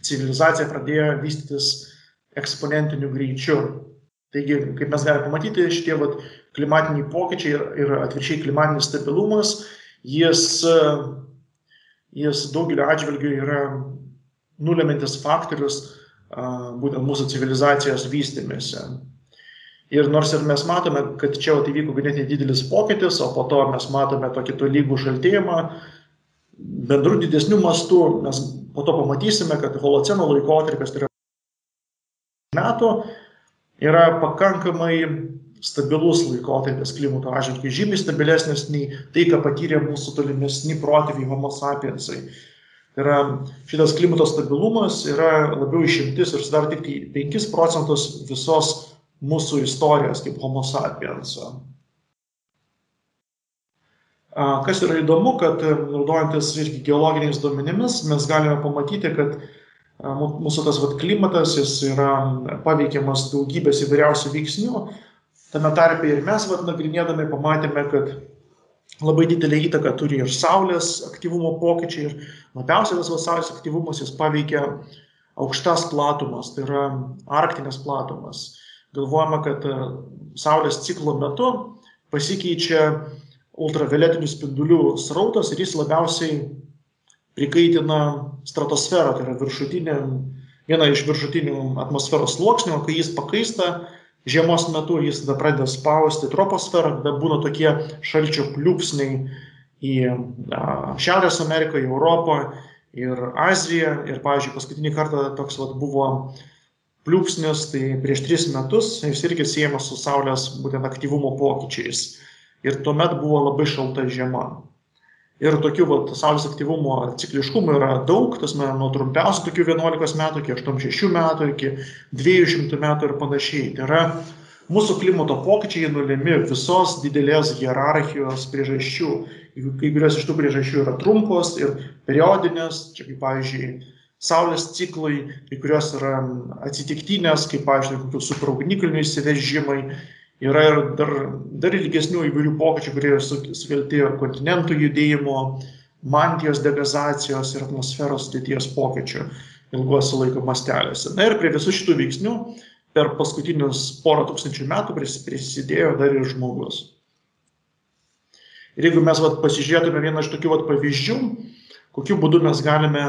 civilizacija pradėjo vystytis eksponentiniu greičiu. Taigi, kaip mes galime pamatyti, šitie klimatiniai pokyčiai ir atvirkščiai klimatinis stabilumas, jis daugeliu atžvilgių yra nulemintis faktorius būtent mūsų civilizacijos vystymėse. Ir nors ir mes matome, kad čia įvyko ganėtinai didelis pokytis, o po to mes matome tokį tolygų šaltėjimą, bendrų didesnių mastų mes po to pamatysime, kad holoceno laikotarpis, tai yra metų, yra pakankamai stabilus laikotarpis klimato atžvilgiu, žymiai stabilesnis nei tai, ką patyrė mūsų tolimesni protėviai Homo sapiensai. Tai yra, šitas klimato stabilumas yra labiau išimtis ir sudaro tik 5 procentus visos mūsų istorijos kaip Homo sapienso. Kas yra įdomu, kad naudojantis irgi geologiniais duomenimis, mes galime pamatyti, kad mūsų tas klimatas jis yra paveikiamas daugybės įvairiausių veiksnių. Tame tarpe ir mes nagrinėdami pamatėme, kad labai didelę įtaką turi ir saulės aktyvumo pokyčiai. Ir labiausiai tas saulės aktyvumas jis paveikia aukštas platumas, tai yra arktinės platumas. Galvojama, kad saulės ciklo metu pasikeičia ultravioletinių spindulių srautas ir jis labiausiai prikaitina stratosferą, tai yra viena iš viršutinių atmosferos sluoksnių, kai jis pakaista žiemos metu, jis tada pradeda spausti troposferą, tada būna tokie šalčio pliūpsniai į Šiaurės Ameriką, į Europą ir Aziją. Ir, pavyzdžiui, paskutinį kartą toks buvo pliūpsnis, tai prieš 3 metus, jis irgi siejamas su saulės būtent aktyvumo pokyčiais. Ir tuomet buvo labai šalta žiema. Ir tokių saulės aktyvumo cikliškumų yra daug, nuo trumpiausių tokių 11 metų iki 86 metų, iki 200 metų ir panašiai. Tai yra Mūsų klimato pokyčiai nulemi visos didelės hierarchijos priežasčių. Kai kurios iš tų priežasčių yra trumpos ir periodinės, čia kaip pavyzdžiui Saulės ciklai, kai kurios yra atsitiktinės, kaip pavyzdžiui kokių superugnikalnių išsiveržimai. Yra ir dar ilgesnių įvairių pokyčių, kurie yra sukelti kontinentų judėjimo, mantijos degazacijos ir atmosferos sudėties pokyčių ilguose laiko masteliuose. Na ir prie visų šitų veiksnių per paskutinius porą tūkstančių metų prisidėjo dar ir žmogus. Ir jeigu mes pasižiūrėtume vieną iš tokių pavyzdžių, kokiu būdu mes galime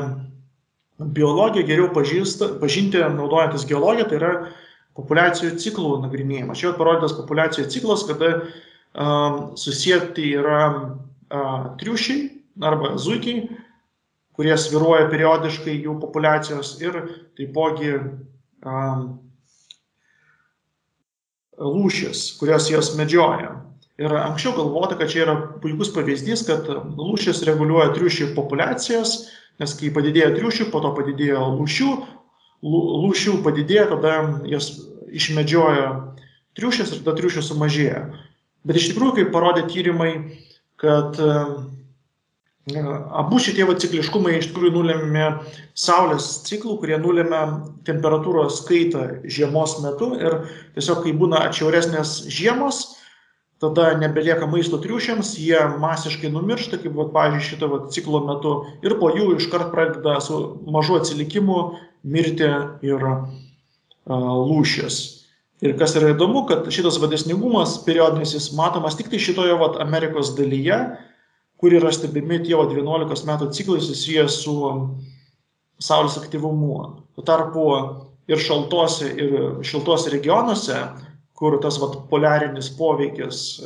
biologiją geriau pažinti naudojantis geologiją, tai yra populiacijų ciklų nagrinėjimas. Čia parodytas populiacijų ciklas, kada susieti yra triušiai arba zuikiai, kurie svyruoja periodiškai jų populiacijos ir taipogi lūšis, kurios jas medžioja. Ir anksčiau galvota, kad čia yra puikus pavyzdys, kad lūšis reguliuoja triušių populiacijas, nes kai padidėjo triušių, po to padidėjo lūšių padidėjo, tada jas išmedžiojo triušės ir tada triušių sumažėjo. Bet iš tikrųjų, kaip parodė tyrimai, kad abu šitie cikliškumai iš tikrųjų nulėmė Saulės ciklų, kurie nulėmė temperatūros kaitą žiemos metu ir tiesiog, kai būna atšiauresnės žiemos, tada nebelieka maisto triušiams, jie masiškai numiršta, kaip pavyzdžiui šito ciklo metu, ir po jų iškart pradeda su mažu atsilikimu mirti ir lūšis. Ir kas yra įdomu, kad šitas dėsningumas periodinis jis matomas tik tai šitoje Amerikos dalyje, kur yra stebimi tie 11 metų ciklai susijęs su Saulės aktyvumu. Tuo tarpu ir šiltuose regionuose, kur tas poliarinis poveikis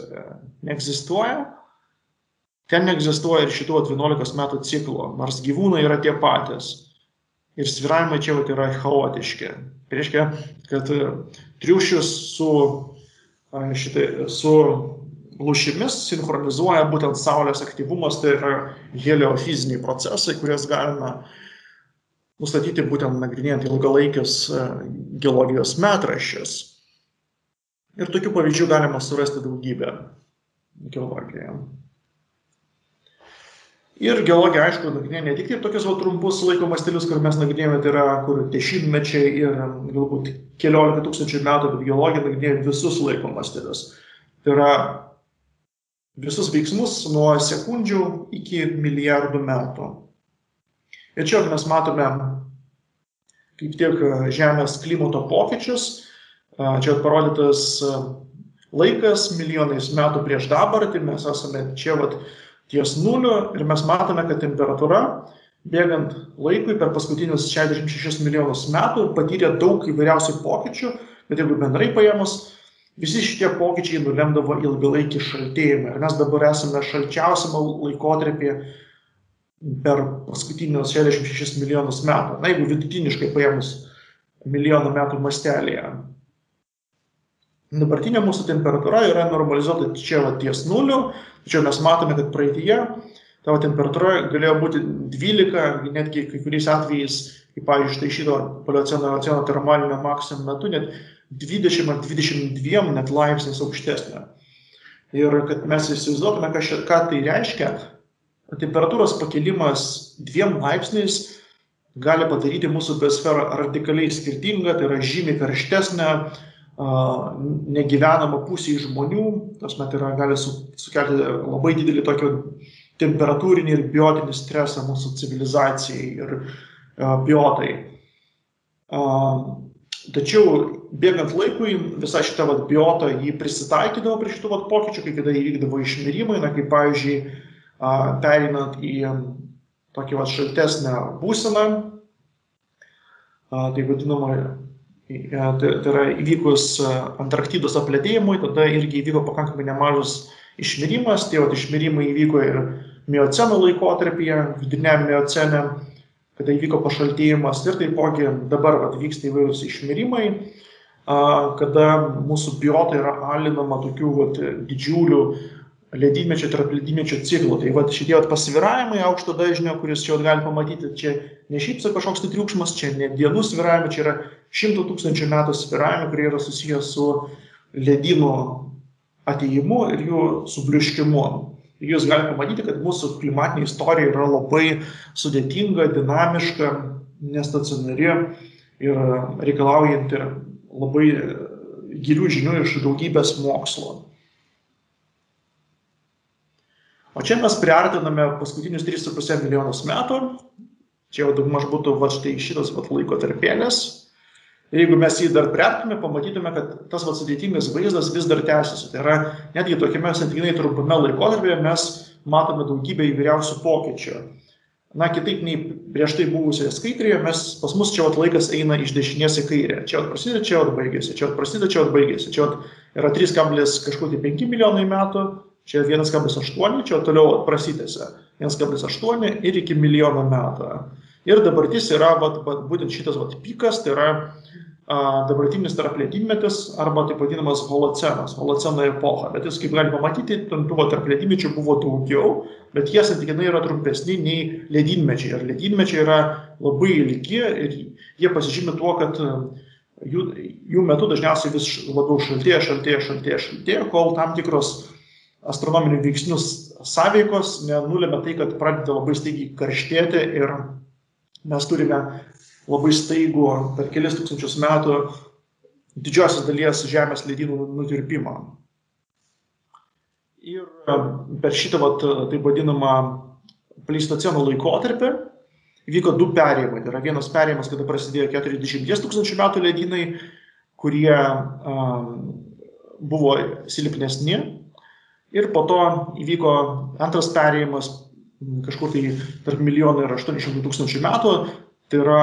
neegzistuoja, ten neegzistuoja ir šitų 11 metų ciklo, nors gyvūnai yra tie patys. Ir svyravimai čia yra chaotiški. Tai reiškia, kad triušius su lūšimis sinchronizuoja būtent Saulės aktyvumas, tai yra heliofiziniai procesai, kurias galime nustatyti būtent nagrinėjant ilgalaikius geologijos metraščius. Ir tokių pavyzdžių galima surasti daugybę geologijoje. Ir geologija, aišku, nagrinėja ne tik tokius trumpus laiko mastelius, kur mes nagrinėjame, tai yra kur dešimtmečiai ir galbūt keliolika tūkstančių metų, bet geologija nagrinėja visus laiko mastelius. Tai yra visus veiksmus nuo sekundžių iki milijardų metų. Ir čia mes matome kaip tiek Žemės klimato pokyčius. Čia parodytas laikas milijonais metų prieš dabartį, mes esame čia ties nuliu ir mes matome, kad temperatūra bėgant laikui per paskutinius 66 milijonus metų patyrė daug įvairiausių pokyčių, bet jeigu bendrai paėmus, visi šitie pokyčiai nulemdavo ilgalaikį šaltėjimą. Ir mes dabar esame šalčiausiame laikotarpyje per paskutinius 66 milijonus metų. Na, jeigu vidutiniškai paėmus milijoną metų mastelėje. Dabartinė mūsų temperatūra yra normalizuota čia ties nuliu, tačiau mes matome, kad praeityje tavo temperatūra galėjo būti 12, netgi kai kuriais atvejais, kaip pavyzdžiui, štai šito paleoceno termalinio maksimum metu, net 20 ar 22 net laipsniais aukštesnė. Ir kad mes įsivaizduotume, ką tai reiškia, temperatūros pakilimas 2 laipsniais gali padaryti mūsų biosferą radikaliai skirtingą, tai yra žymiai karštesnė, negyvenama pusė žmonių, tai yra gali sukelti labai didelį tokį temperatūrinį ir biotinį stresą mūsų civilizacijai ir biotai. Tačiau bėgant laikui visą šitą biotą jį prisitaikydavo prie šitų pokyčių, kai kada įvykdavo išmirimai, kaip pavyzdžiui pereinant į tokį šaltesnę būseną, tai vadinama. Tai yra įvykus Antarktidos apledėjimui, tada irgi įvyko pakankamai nemažas išmirimas. Tie išmirimai įvyko ir mioceno laikotarpyje, viduriniame miocene, kada įvyko pašaltėjimas. Ir taipogi dabar vyksta įvairūs išmirimai, kada mūsų biota yra alinama tokių didžiulių ledynmečio tarp ledynmečio ciklų. Tai šitie pasvyravimai aukšto dažnio, kuris čia gali pamatyti, čia ne šiaip kažkoks triukšmas, čia ne dienų svyravimai, čia yra 100 000 metų svyravimai, kurie yra susijęs su ledynų atėjimu ir jų subliuškimu. Ir jūs galite pamatyti, kad mūsų klimatinė istorija yra labai sudėtinga, dinamiška, nestacionari ir reikalaujanti labai gilių žinių iš daugybės mokslo. O čia mes priartiname paskutinius 3,5 milijonus metų. Čia jau daugmaž būtų štai šitas laiko tarpėlis. Ir jeigu mes jį dar priartiname, pamatytume, kad tas sudėtingas vaizdas vis dar tęsiasi. Tai yra, netgi tokiame santykinai trumpame laikotarpyje mes matome daugybę įvairiausių pokyčių. Na, kitaip nei prieš tai buvusioje skaidrėje, pas mus čia laikas eina iš dešinės į kairę. Čia prasideda, čia baigėsi, čia prasideda, čia baigėsi. Čia yra 3,5 milijonai metų. Čia 1,8, čia toliau prasitęsia 1,8 ir iki milijono metų. Ir dabartis yra būtent šitas pikas, tai yra dabartinis tarpledynmetis arba taip vadinamas holocenas, holoceno epocha. Bet jūs kaip galite pamatyti, tų tarpledynmečių buvo daugiau, bet jie santykinai yra trumpesni nei ledynmečiai. Ir ledynmečiai yra labai ilgi ir jie pasižymi tuo, kad jų metu dažniausiai vis labiau šaltėja, kol tam tikros astronominių veiksnių sąveikos nenulėmė tai, kad pradeda labai staigiai karštėti ir mes turime labai staigų per kelis tūkstančius metų didžiosios dalies Žemės ledynų nutirpimą. Ir per šitą taip vadinamą pleistoceno laikotarpį vyko du perėjimai. Tai yra vienas perėjimas, kada prasidėjo 40 tūkstančių metų ledynai, kurie buvo silpnesni. Ir po to įvyko antras perėjimas kažkur tai tarp 1 800 000 metų. Tai yra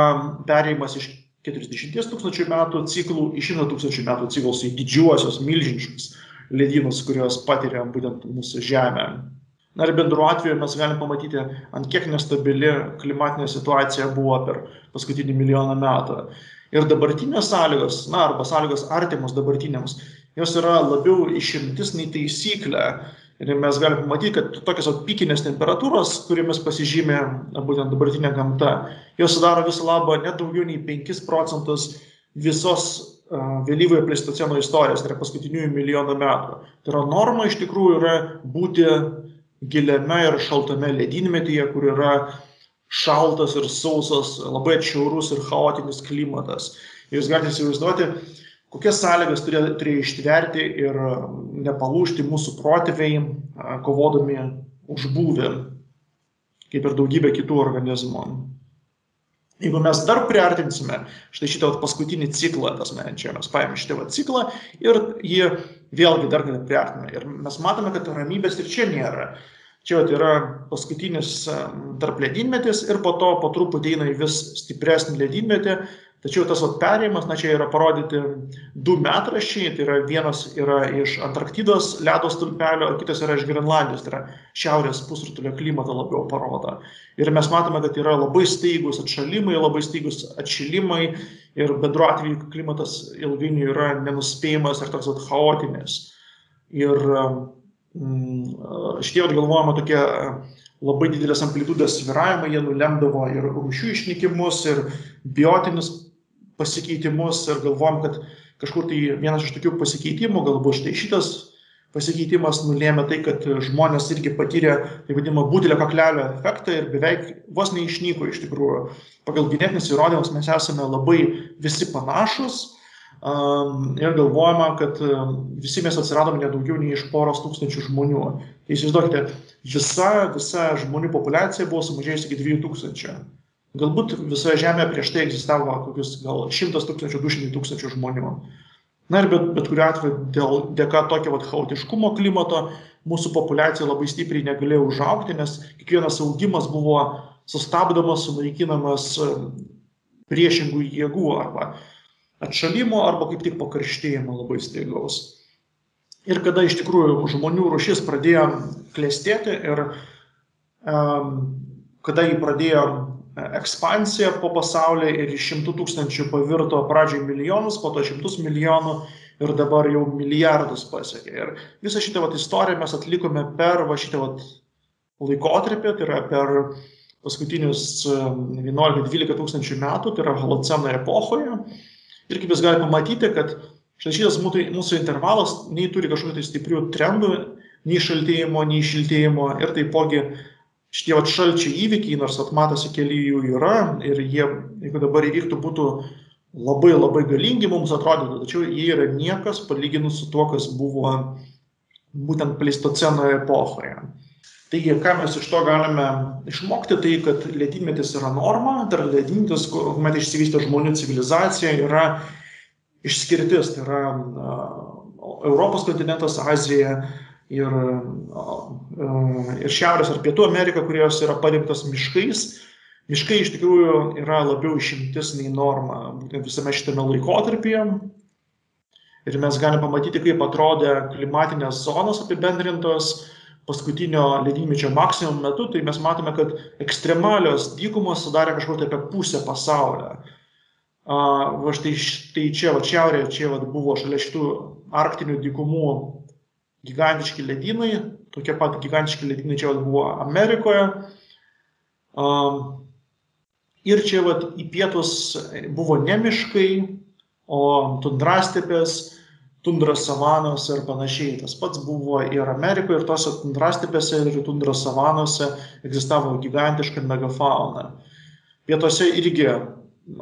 perėjimas iš 40 tūkstančių metų ciklų į 100 tūkstančių metų ciklus, į didžiuosios milžiniškus ledynus, kuriuos patiria būtent mūsų Žemė. Na ir bendru atveju mes galim pamatyti, ant kiek nestabili klimatinė situacija buvo per paskutinį milijoną metų. Ir dabartinės sąlygos, arba sąlygos artimos dabartiniams, jos yra labiau išimtis nei taisyklė. Ir mes galime pamatyti, kad tokios pikinės temperatūros, kuriomis pasižymė būtent dabartinė gamta, jos sudaro viso labo net daugiau nei 5% visos vėlyvojo pleistoceno istorijos, tai yra paskutiniųjų milijoną metų. Tai yra norma iš tikrųjų yra būti giliame ir šaltame ledynmetyje, kur yra šaltas ir sausas, labai atšiaurus ir chaotinis klimatas. Jūs galite įsivaizduoti, kokias sąlygas turėjo ištverti ir nepalūžti mūsų protėviai, kovodami už būvį, kaip ir daugybė kitų organizmų. Jeigu mes dar priartinsime štai šitą paskutinį ciklą, čia mes paėmėme šitą ciklą ir jį vėlgi dar kartą priartiname. Ir mes matome, kad ramybės ir čia nėra. Čia yra paskutinis tarpledynmetis ir po to po truputį eina į vis stipresnį ledynmetį. Tačiau tas perėjimas, čia yra parodyti du metraščiai, tai yra vienas yra iš Antarktidos ledo stulpelio, o kitas yra iš Grenlandijos, tai yra šiaurės pusrutulio klimatą labiau parodo. Ir mes matome, kad yra labai staigus atšalimai, labai staigus atšilimai ir bendru atveju klimatas ilgainiui yra nenuspėjimas ir toks chaotinis. Ir šitie galvojama tokie labai didelės amplitudės svyravimai, jie nulemdavo ir rūšių išnykimus, ir biotinius pasikeitimus, ir galvojam, kad kažkur tai vienas iš tokių pasikeitimų, galbūt štai šitas pasikeitimas nulėmė tai, kad žmonės irgi patyrė, tai vadinamą butelio kaklelio efektą ir beveik vos neišnyko iš tikrųjų. Pagal genetinius įrodymus mes esame labai visi panašus ir galvojama, kad visi mes atsiradome nedaugiau nei iš poros tūkstančių žmonių. Tai įsivaizduokite, visa žmonių populiacija buvo sumažėjusi iki 2000. Galbūt visoje Žemėje prieš tai egzistavo kokius gal 100 000, 200 000 žmonių. Na ir bet kuriuo atveju dėka tokio chaotiškumo klimato mūsų populiacija labai stipriai negalėjo užaugti, nes kiekvienas augimas buvo sustabdomas, sunaikinamas priešingų jėgų arba atšalimo, arba kaip tik pakarštėjimo labai staigaus. Ir kada iš tikrųjų žmonių rūšis pradėjo klestėti ir kada jį pradėjo ekspansija po pasaulį ir iš 100 000 pavirto pradžiai milijonus, po to 100 milijonų ir dabar jau milijardus pasiekė. Ir visą šitą istoriją mes atlikome per šitą laikotarpį, tai yra per paskutinius 11-12 tūkstančių metų, tai yra holoceno epochoje. Ir kaip jūs galite pamatyti, kad Štai šitas mūsų intervalas nei turi kažkokių tai stiprių trendų, nei šaltėjimo, nei šiltėjimo ir taipogi šitie šalčio įvykiai, nors matosi keli jų yra ir jie, jeigu dabar įvyktų, būtų labai labai galingi mums atrodytų, tačiau jie yra niekas palyginus su tuo, kas buvo būtent pleistoceno epochoje. Taigi, ką mes iš to galime išmokti, tai kad ledynmetis yra norma, dar ledynmetis, kuomet išsivystė žmonių civilizacija, yra išskirtis, tai yra Europos kontinentas, Azija ir Šiaurės ar Pietų Amerika, kurios yra padengtos miškais. Miškai iš tikrųjų yra labiau išimtis nei norma būtent visame šitame laikotarpyje. Ir mes galime pamatyti, kaip atrodė klimatinės zonos apibendrintos paskutinio ledynmečio maksimum metu, tai mes matome, kad ekstremalios dykumos sudarė kažkur tai apie pusę pasaulio. Štai čia, šiaurėje, čia buvo šalia šitų arktinių dykumų gigantiški ledynai, tokie pat gigantiški ledynai čia buvo Amerikoje. Ir čia į pietus buvo ne miškai, o tundrastepės, tundros savanos ir panašiai. Tas pats buvo ir Amerikoje, ir tose tundrastepėse ir tundros savanose egzistavo gigantiška megafauna. Pietuose irgi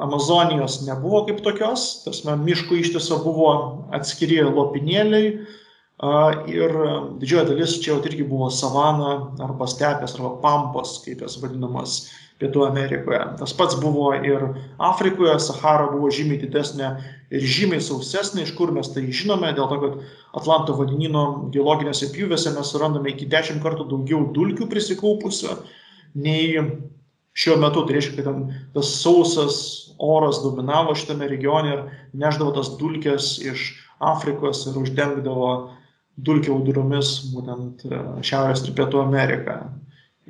Amazonijos nebuvo kaip tokios, miškų ištiso buvo atskiri lopinėliai ir didžioji dalis čia irgi buvo savana arba stepės arba pampos, kaip jas vadinamas Pietų Amerikoje. Tas pats buvo ir Afrikoje, Sahara buvo žymiai didesnė ir žymiai sausesnė, iš kur mes tai žinome, dėl to, kad Atlanto vandenyno geologinėse pjūvėse mes surandame iki 10 kartų daugiau dulkių prisikaupusių nei šiuo metu. Tai reiškia, kad tas sausas oras dominavo šitame regione ir neždavo tas dulkes iš Afrikos ir uždengdavo dulkių audromis būtent Šiaurės ir Pietų Ameriką.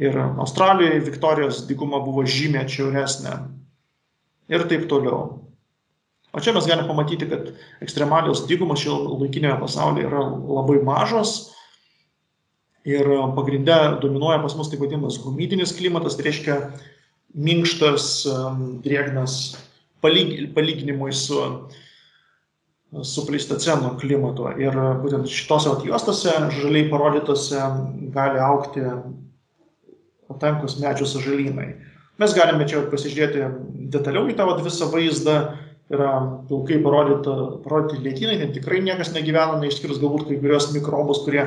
Ir Australijoje Viktorijos dykuma buvo žymiai atšiauresnė ir taip toliau. O čia mes galime pamatyti, kad ekstremalios dygumos šiuolaikinėme pasaulyje yra labai mažos ir pagrinde dominuoja pas mus taip vadinamas humidinis klimatas, tai reiškia minkštas, drėgnas palyginimui su pleistoceno klimatu. Ir būtent šitose juostose, žaliai parodytose, gali augti tankus medžių sąžalynai. Mes galime čia pasižiūrėti detaliau į tą visą vaizdą. Yra pilkai parodyti ledynai, ten tikrai niekas negyvena, neišskyrus galbūt kai kurios mikrobus, kurie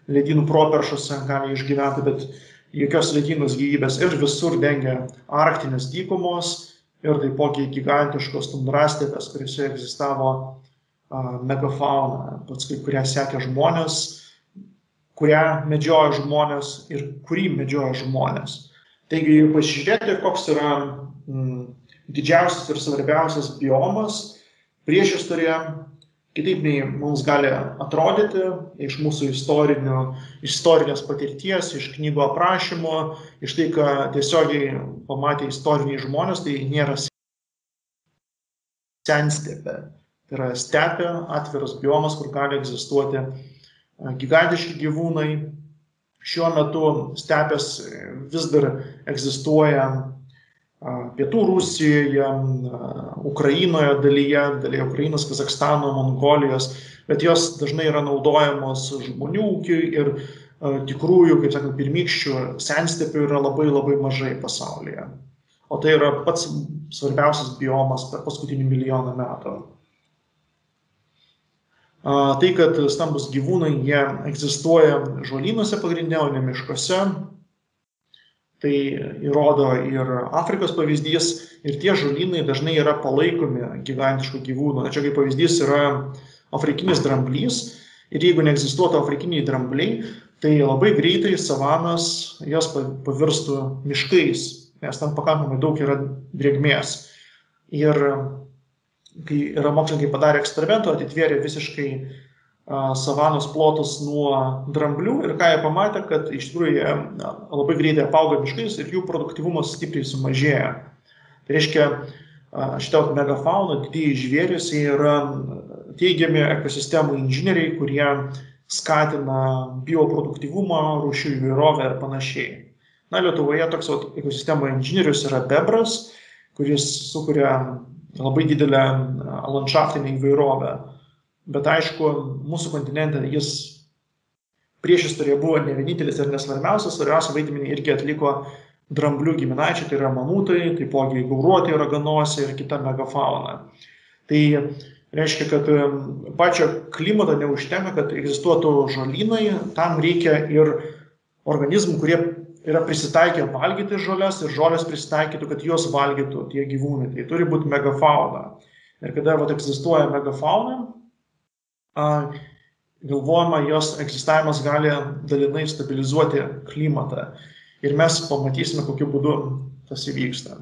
ledynų properšose gali išgyventi, bet jokios ledynus gyvybės ir visur dengia arktinės dykumos ir taipogi gigantiškos tundrastepės, kuriuose egzistavo megafauna, paskui kurią sekė žmonės, kurią medžioja žmonės ir kurį medžioja žmonės. Taigi, pasižiūrėti, koks yra didžiausias ir svarbiausias biomas priešistorėje, kitaip nei mums gali atrodyti iš mūsų istorinės patirties, iš knygų aprašymų, iš tai, ką tiesiogiai pamatė istoriniai žmonės, tai nėra senstepė. Tai yra stepė, atviras biomas, kur gali egzistuoti gigantiški gyvūnai. Šiuo metu stepės vis dar egzistuoja Pietų Rusijoje, Ukrainoje dalyje Ukrainos, Kazakstano, Mongolijos, bet jos dažnai yra naudojamos žmonių ūkiui ir tikrųjų, kaip sakant, pirmykščių senstepių yra labai labai mažai pasaulyje. O tai yra pats svarbiausias biomas per paskutinį milijoną metų. Tai, kad stambus gyvūnai, jie egzistuoja žolynuose pagrinde, o ne miškuose, tai įrodo ir Afrikos pavyzdys, ir tie žolynai dažnai yra palaikomi gigantiškų gyvūnų. Čia kaip pavyzdys yra afrikinis dramblys, ir jeigu neegzistuotų afrikiniai drambliai, tai labai greitai savanas jos pavirstų miškais, nes ten pakankamai daug yra drėgmės. Ir kai yra mokslininkai padarė eksperimentą, atitvėrė visiškai savanos plotus nuo dramblių ir ką jie pamatė, kad iš tikrųjų jie labai greitai apauga miškais ir jų produktyvumas stipriai sumažėja. Tai reiškia, šitą megafauną, didieji žvėrys, jie yra teigiami ekosistemų inžinieriai, kurie skatina bioproduktyvumą, rūšių įvairovę ir panašiai. Na, Lietuvoje toks ekosistemų inžinierius yra bebras, kuris sukuria labai didelę landšaftinę įvairovę. bet aišku, mūsų kontinente jis priešistorėje buvo ne vienintelis ir nesvarbiausias, svarbiausią vaidmenį irgi atliko dramblių giminaičiai, tai yra mamutai, taipogi gauruoti raganosiai ir kita megafauna. Tai reiškia, kad pačio klimato neužtenka, kad egzistuotų žolynai, tam reikia ir organizmų, kurie yra prisitaikę valgyti žolės ir žolės prisitaikytų, kad juos valgytų tie gyvūnai. Tai turi būti megafauna. Ir kada egzistuoja megafauna, galvojama, jos egzistavimas gali dalinai stabilizuoti klimatą. Ir mes pamatysime, kokiu būdu tas įvyksta.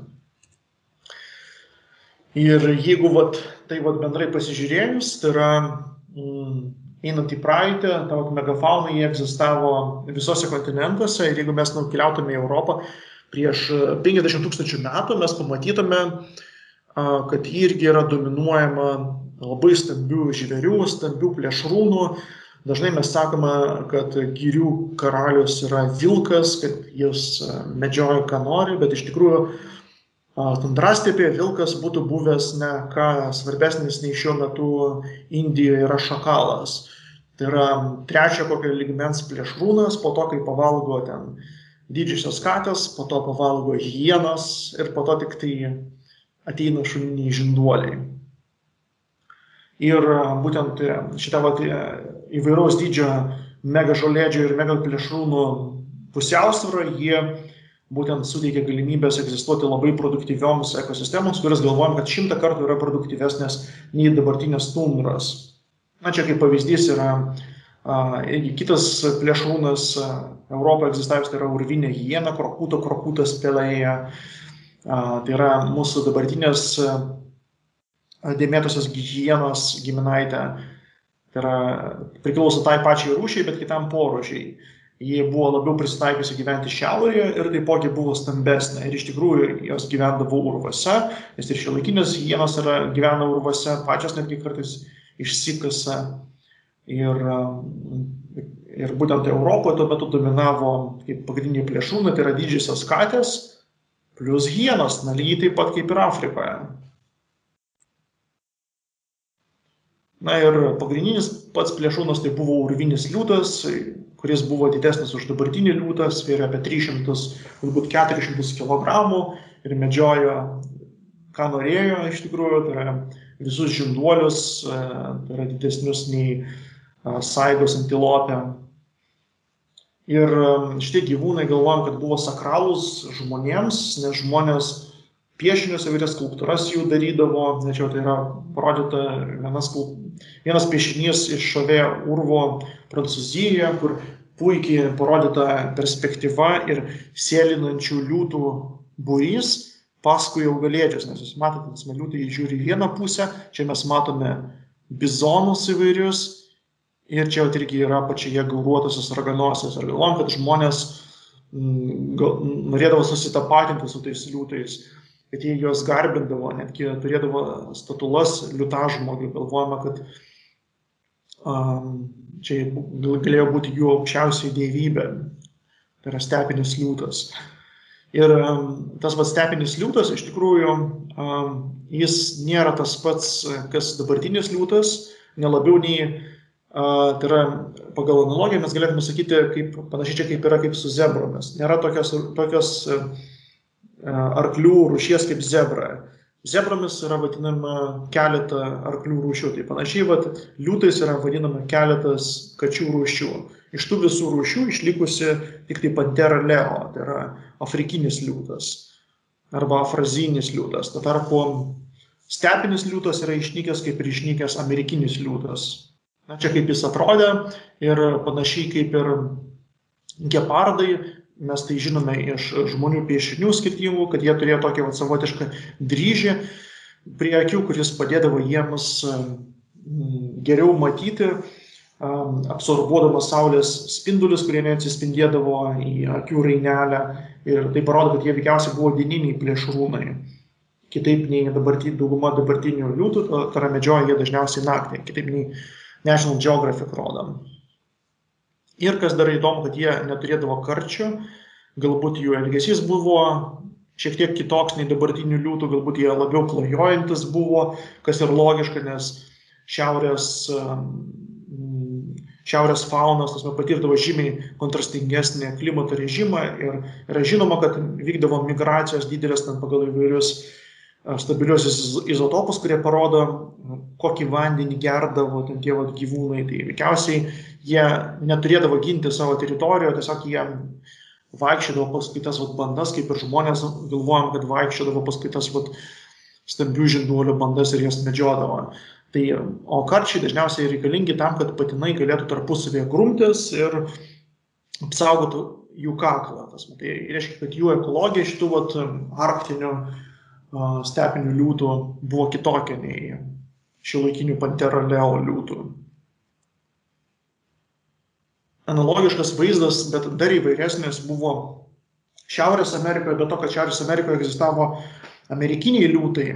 Ir jeigu tai bendrai pasižiūrėjus, tai yra einant į praeitį, ta megafauna jie egzistavo visose kontinentuose ir jeigu mes nukeliautume į Europą prieš 50 000 metų, mes pamatytume, kad ji irgi yra dominuojama labai stambių žvėrių, stambių plėšrūnų. Dažnai mes sakome, kad girių karalius yra vilkas, kad jis medžioja ką nori, bet iš tikrųjų tundrastepėje vilkas būtų buvęs ne ką svarbesnis nei šiuo metu Indijoje yra šakalas. Tai yra trečio kokio lygmens plėšrūnas, po to, kai pavalgo ten didžiosios katės, po to pavalgo hienas ir po to tik tai ateina šuniniai žinduoliai. Ir būtent šitą įvairaus dydžio megažolėdžių ir megaplėšrūnų pusiausvyrą jie būtent suteikia galimybės egzistuoti labai produktyvioms ekosistemoms, kurias galvojam, kad 100 kartų yra produktyvesnės nei dabartinės tundros. Na, čia kaip pavyzdys yra kitas plėšrūnas Europoje egzistavęs, tai yra urvinė hiena, krokutas pelėja. Tai yra mūsų dabartinės dėmėtosios hienos giminaitė. Tai yra priklauso tai pačiai rūšiai, bet kitam porūšiai. Jie buvo labiau prisitaikiusi gyventi šiaurėje ir taipogi buvo stambesnė. Ir iš tikrųjų jos gyvendavo urvuose, nes ir šiuolaikinės hienos gyvena urvuose, pačios netgi kartais išsikasa. Ir būtent Europoje tuo metu dominavo kaip pagrindiniai plėšrūnai, tai yra didžiosios katės plus hienos, lygiai taip pat kaip ir Afrikoje. Na ir pagrindinis pats plėšrūnas tai buvo urvinis liūtas, kuris buvo didesnis už dabartinį liūtą, svėrė apie 300, galbūt 400 kg ir medžiojo, ką norėjo iš tikrųjų, tai yra visus žinduolius, tai yra didesnius nei saigos antilopė. Ir šitie gyvūnai galvojam, kad buvo sakralūs žmonėms, nes žmonės piešinius, įvairias skulptūras jų darydavo, nečiau tai yra parodyta vienas piešinys iš Šovė urvo Prancūzijoje, kur puikiai parodyta perspektyva ir sėlinančių liūtų būrys paskui augalėdžius, nes jūs matote, nes liūtai žiūri į vieną pusę, čia mes matome bizonus įvairius ir čia irgi yra pačioje gauruotosios raganosios. Ir galvom, kad žmonės norėdavo susitapatinti su tais liūtais, kad jie juos garbindavo, netgi turėdavo statulas liūtažmogių, galvojama, kad čia galėjo būti jų aukščiausioji dievybė, tai yra stepinis liūtas. Ir tas pats stepinis liūtas, iš tikrųjų, jis nėra tas pats, kas dabartinis liūtas, nelabiau nei, tai yra pagal analogiją mes galėtume sakyti, panašiai čia kaip yra kaip su zebromis. Nėra tokios arklių rūšies kaip zebra. Zebromis yra vadinama keletą arklių rūšių. Tai panašiai liūtais yra vadinama keletas kačių rūšių. Iš tų visų rūšių išlikusi tik tai pantera leo, tai yra afrikinis liūtas arba afrazinis liūtas. Tuo tarpu stepinis liūtas yra išnykęs kaip ir išnykęs amerikinis liūtas. Na, čia kaip jis atrodė ir panašiai kaip ir gepardai. Mes tai žinome iš žmonių piešinių skirtingų, kad jie turėjo tokį savotišką dryžį prie akių, kuris padėdavo jiems geriau matyti, absorbuodamas saulės spindulius, kurie neatsispindėdavo į akių rainelę. Ir tai parodo, kad jie veikiausiai buvo dieniniai plėšrūnai. Kitaip nei dauguma dabartinių liūtų, tai yra medžioja jie dažniausiai naktį, kitaip nei National Geographic rodom. Ir kas dar įdomu, kad jie neturėdavo karčių, galbūt jų elgesys buvo šiek tiek kitoks nei dabartinių liūtų, galbūt jie labiau klajojantis buvo, kas ir logiška, nes šiaurės faunos, patirdavo žymiai kontrastingesnį klimato režimą ir yra žinoma, kad vykdavo migracijos didelės pagal įvairius stabiliuosius izotopus, kurie parodo, kokį vandenį gerdavo tie gyvūnai. Tai veikiausiai jie neturėdavo ginti savo teritoriją, tiesiog jie vaikščiodavo paskui tas bandas, kaip ir žmonės galvojam, kad vaikščiodavo paskui tas stambių žinduolių bandas ir jas medžiodavo. Tai, o karčiai dažniausiai reikalingi tam, kad patinai galėtų tarpusavėje grumtis ir apsaugotų jų kaklą. Tai reiškia, kad jų ekologija šitų arktinių stepinių liūtų buvo kitokia nei šiuolaikinių Panthera leo liūtų. Analogiškas vaizdas, bet dar įvairesnis buvo Šiaurės Amerikoje, be to, kad Šiaurės Amerikoje egzistavo amerikiniai liūtai,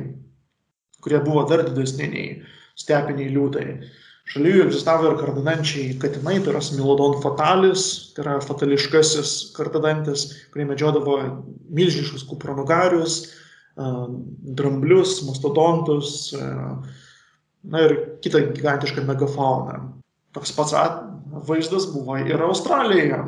kurie buvo dar didesni nei stepiniai liūtai. Šalia jų egzistavo ir kardadančiai katinai, tai yra Smilodon fatalis, tai yra fatališkasis kardadantis, kurie medžiodavo milžiniškus kupranugarius, dramblius, mastodontus, ir kitą gigantišką megafauną. Toks pats vaizdas buvo ir Australijoje.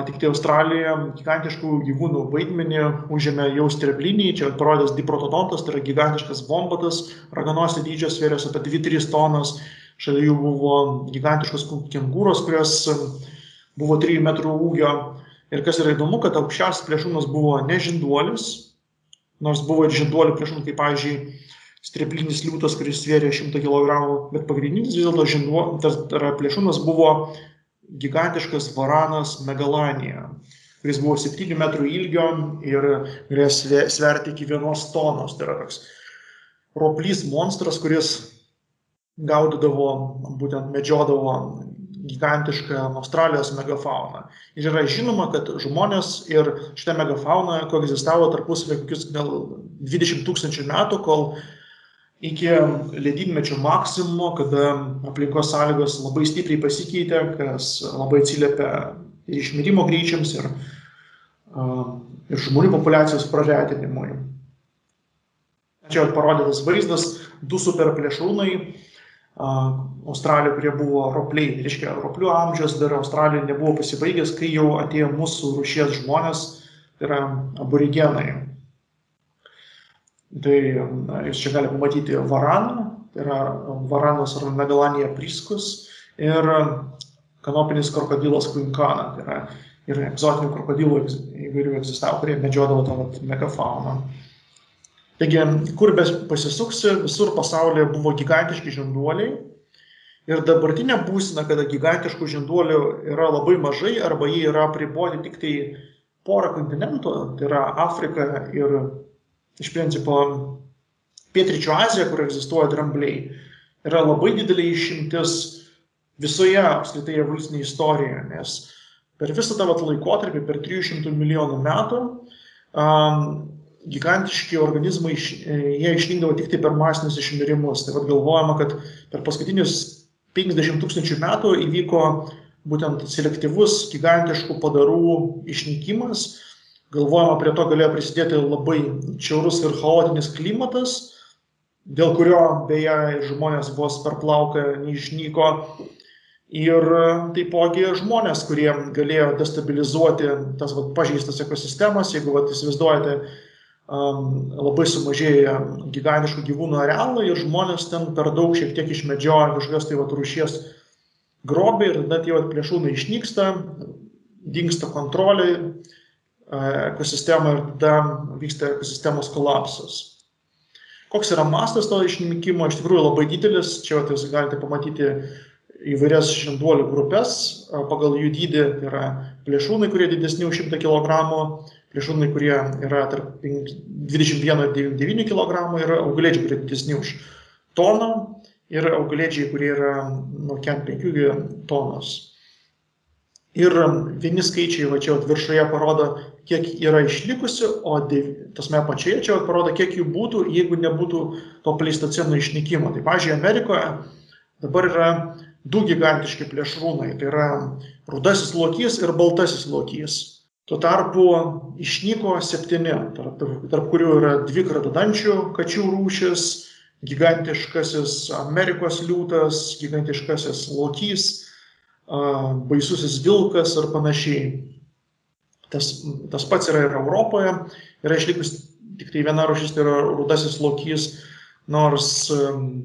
Tik tai Australijoje gigantiškų gyvūnų vaidmenį užėmė jau strebliniai, čia parodęs diprotodontas, tai yra gigantiškas vombatas, raganosio dydžio, svėrės apie 2-3 tonas. Šalia jų buvo gigantiškos kengūros, kurios buvo 3 metrų ūgio. Ir kas yra įdomu, kad aukščiausias plėšrūnas buvo ne žinduolis, nors buvo ir žinduolių plėšrūnų, kaip pavyzdžiui streblinis liūtas, kuris svėrė 100 kg, bet pagrindinis vis dėlto plėšrūnas buvo gigantiškas varanas Megalania, kuris buvo 7 metrų ilgio ir galėjo sverti iki 1 tonos. Tai yra toks roplys monstras, kuris gaudydavo, būtent medžiodavo gigantišką Australijos megafauną. Ir yra žinoma, kad žmonės ir šitą megafauną koegzistavo tarpusavy kokius gal 20 000 metų, kol iki ledynmečio maksimumo, kada aplinkos sąlygos labai stipriai pasikeitė, kas labai atsiliepia ir išmirimo greičiams, ir žmonių populiacijos praretinimui. Čia parodytas vaizdas, 2 super plėšrūnai Australijoje, kurie buvo ropliai. Reiškia, roplių amžius dar Australijoje nebuvo pasibaigęs, kai jau atėjo mūsų rūšies žmonės, tai yra aborigenai. Tai jūs čia galite pamatyti varaną, tai yra varanas ar Megalania priscus ir kanopinis krokodilas Quincana, tai yra ir egzotinių krokodilų įvairių egzistavo, kurie medžiodavo tą megafauną. Taigi, kur pasisuksi, visur pasaulyje buvo gigantiški žinduoliai ir dabartinė būsena, kada gigantiškų žinduolių yra labai mažai arba jie yra apriboti tik tai porą kontinentų, tai yra Afrika ir iš principo Pietryčių Azija, kur egzistuoja drambliai, yra labai didelė išimtis visoje apskritai evoliucinėje istorijoje, nes per visą tą laikotarpį, per 300 milijonų metų, gigantiški organizmai jie išnykdavo tik tai per masinius išmirimus. Tai galvojama, kad per paskutinius 50 000 metų įvyko būtent selektyvus gigantiškų padarų išnykimas. Galvojama, prie to galėjo prisidėti labai čiaurus ir chaotinis klimatas, dėl kurio beje žmonės vos per plauką neišnyko. Ir taipogi žmonės, kurie galėjo destabilizuoti tas pažeistas ekosistemas, jeigu įsivaizduojate, labai sumažėja gigantiškų gyvūnų arealą ir žmonės ten per daug šiek tiek išmedžioja kažkokios rūšies grobį ir tada tie plėšrūnai išnyksta, dingsta kontrolė ekosistemą ir tada vyksta ekosistemos kolapsas. Koks yra mastas to išnykimo? Iš tikrųjų labai didelis. Čia jūs galite pamatyti įvairias žinduolių grupės pagal jų dydį. Tai yra plėšrūnai, kurie didesni už 100 kg, plėšrūnai, kurie yra tarp 21 ir 99 kg, ir augalėdžiai, kurie didesni už toną, ir augalėdžiai, kurie yra nuo 5 tonos. Ir vieni skaičiai čia viršuje parodo, kiek yra išlikusi, o tasme apačioje čia parodo, kiek jų būtų, jeigu nebūtų to pleistoceno išnykimo. Tai, pavyzdžiui, Amerikoje dabar yra 2 gigantiški plėšrūnai, tai yra rudasis lokys ir baltasis lokys. Tuo tarpu išnyko 7, tarp kurių yra 2 kardadančių kačių rūšis, gigantiškasis Amerikos liūtas, gigantiškasis lokys, baisusis vilkas ir panašiai. Tas pats yra ir Europoje, yra išlikus tik tai viena rūšis, tai yra rudasis lokys, nors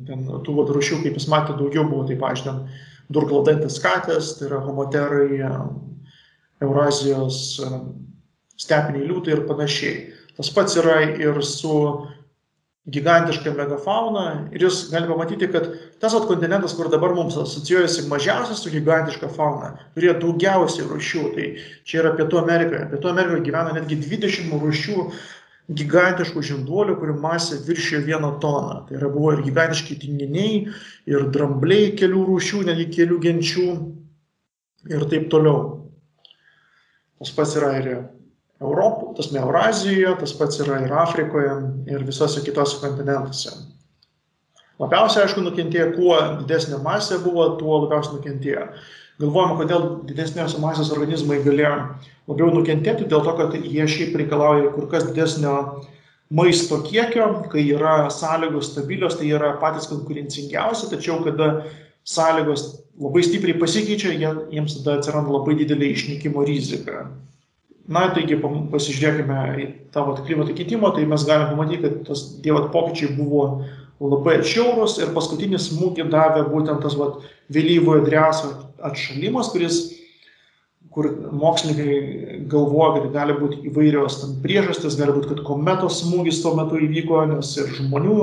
ten tų rūšių, kaip jūs matėte, daugiau buvo, tai pavyzdžiui, ten durklaudantis katės, tai yra homoterai, Eurazijos stepiniai liūtai ir panašiai. Tas pats yra ir su gigantiška megafauna ir jūs galite pamatyti, kad tas kontinentas, kur dabar mums asocijuojasi mažiausias su gigantiška fauna, turėjo daugiausiai rūšių. Tai čia yra Pietų Amerikoje. Pietų Amerikoje gyvena netgi 20 rūšių gigantiškų žinduolių, kurių masė viršijo 1 toną. Tai yra buvo ir gigantiški tinginiai, ir drambliai kelių rūšių, netgi kelių genčių ir taip toliau. Tas pats yra ir Europoje, tas Eurazijoje, tas pats yra ir Afrikoje, ir visose kitose kontinentuose. Labiausiai, aišku, nukentėjo, kuo didesnė masė buvo, tuo labiausiai nukentėjo. Galvojame, kodėl didesnės masės organizmai galėjo labiau nukentėti, dėl to, kad jie šiaip reikalauja kur kas didesnio maisto kiekio, kai yra sąlygos stabilios, tai yra patys konkurencingiausi, tačiau kada sąlygos labai stipriai pasikeičia, jiems tada atsiranda labai didelė išnykimo rizika. Na, taigi pasižiūrėkime į tą klimato kitimą, tai mes galime pamatyti, kad tie pokyčiai buvo labai atšiaurus ir paskutinį smūgį davė būtent tas vėlyvojo Driaso atšalimas, kur mokslininkai galvoja, kad gali būti įvairios priežastys, gali būti, kad kometos smūgis tuo metu įvyko, nes ir žmonių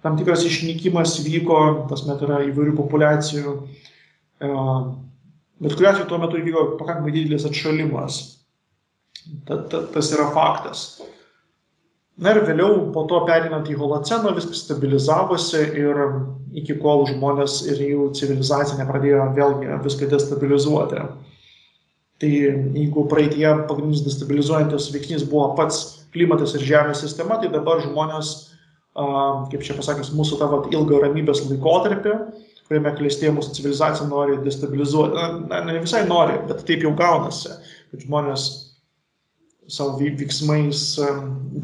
tam tikras išnykimas vyko, tas metu yra įvairių populiacijų, bet kuriuo atveju tuo metu įvyko pakankamai didelis atšalimas. Tas yra faktas. Na ir vėliau po to perinant į holoceną viskas stabilizavosi ir iki kol žmonės ir jų civilizacija nepradėjo vėlgi viską destabilizuoti. Tai jeigu praeityje pagrindinis destabilizuojantis veiksnys buvo pats klimatas ir žemės sistema, tai dabar žmonės, kaip čia pasakius, mūsų tą ilgą ramybės laikotarpį, kuriame klestėjo mūsų civilizacija, nori destabilizuoti. Na, ne visai nori, bet taip jau gaunasi, kad žmonės savo veiksmais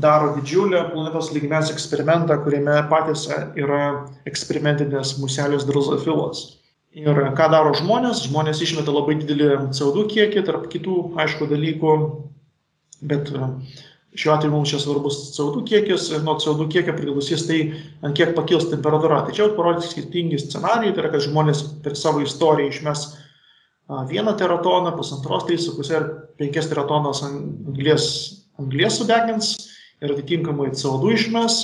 daro didžiulę planetos lygmens eksperimentą, kuriame patys yra eksperimentinės muselės drozofilos. Ir ką daro žmonės? Žmonės išmeta labai didelį CO2 kiekį, tarp kitų, aišku, dalykų, bet šiuo atveju mums čia svarbus CO2 kiekis, ir nuo CO2 kiekio priklausys tai, ant kiek pakils temperatūra. Tai čia parodys skirtingi scenarijai, tai yra, kad žmonės per savo istoriją išmes 1 teratoną, 1,5, 3,5 ir 5 teratonas anglies sudegins ir atitinkamai CO2 išmes.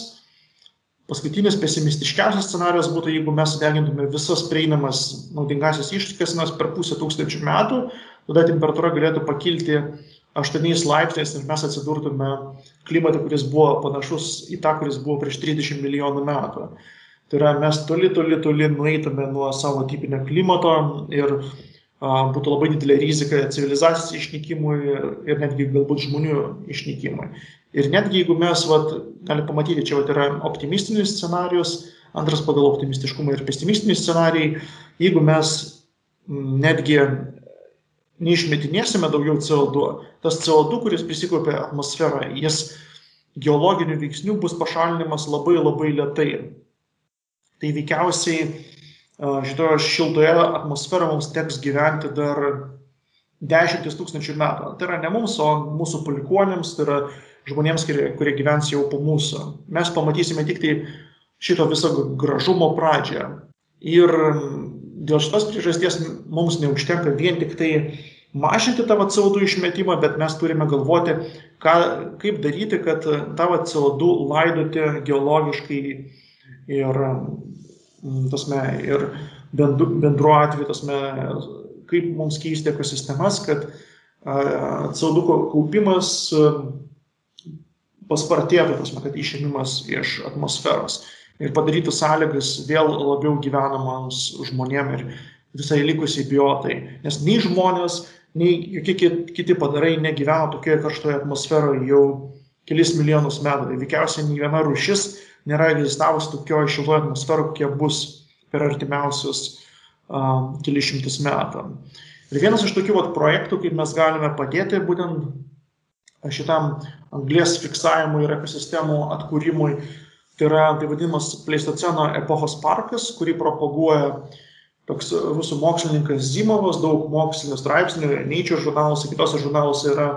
Paskutinis pesimistiškiausias scenarijus būtų, jeigu mes sudegintume visas prieinamas naudingasias iškasenas per 500 metų, tada temperatūra galėtų pakilti 8 laipsniais ir mes atsidurtume klimatą, kuris buvo panašus į tą, kuris buvo prieš 30 milijonų metų. Tai yra, mes toli nueitume nuo savo tipinio klimato ir būtų labai didelė rizika civilizacijos išnykimui ir netgi galbūt žmonių išnykimui. Ir netgi jeigu mes, galime pamatyti, čia yra optimistinis scenarijus, antras pagal optimistiškumą ir pesimistinis scenarijai, jeigu mes netgi neišmetinėsime daugiau CO2, tas CO2, kuris prisikaupia atmosferoje, jis geologinių veiksnių bus pašalinimas labai lėtai. Tai veikiausiai šitoje šiltoje atmosferoje mums teks gyventi dar 10 000 metų. Tai yra ne mums, o mūsų palikuonėms, tai yra žmonėms, kurie gyvens jau po mūsų. Mes pamatysime tik tai šito viso gražumo pradžią. Ir dėl šitos priežasties mums neužtenka vien tik tai mažinti tą CO2 išmetimą, bet mes turime galvoti, kaip daryti, kad tą CO2 laidoti geologiškai ir bendru atveju, kaip mums keisti ekosistemas, kad CO2 kaupimas paspartėtų, kad išėmimas iš atmosferos ir padarytų sąlygas vėl labiau gyvenamams žmonėm ir visai likusiai biotai. Nes nei žmonės, nei jokie kiti padarai negyvena tokioje karštoje atmosferoje jau kelis milijonus metų. Tai veikiausiai nei viena rūšis nėra egzistavusi tokioje šiltoje atmosferoje, kokie bus per artimiausius kelis šimtus metų. Ir vienas iš tokių projektų, kaip mes galime padėti būtent šitam anglies fiksavimui ir ekosistemų atkūrimui, Tai yra tai vadinamas Pleistoceno epochos parkas, kurį propaguoja toks rusų mokslininkas Zimovas, daug mokslinių straipsnių, Nature žurnaluose, kitose žurnaluose yra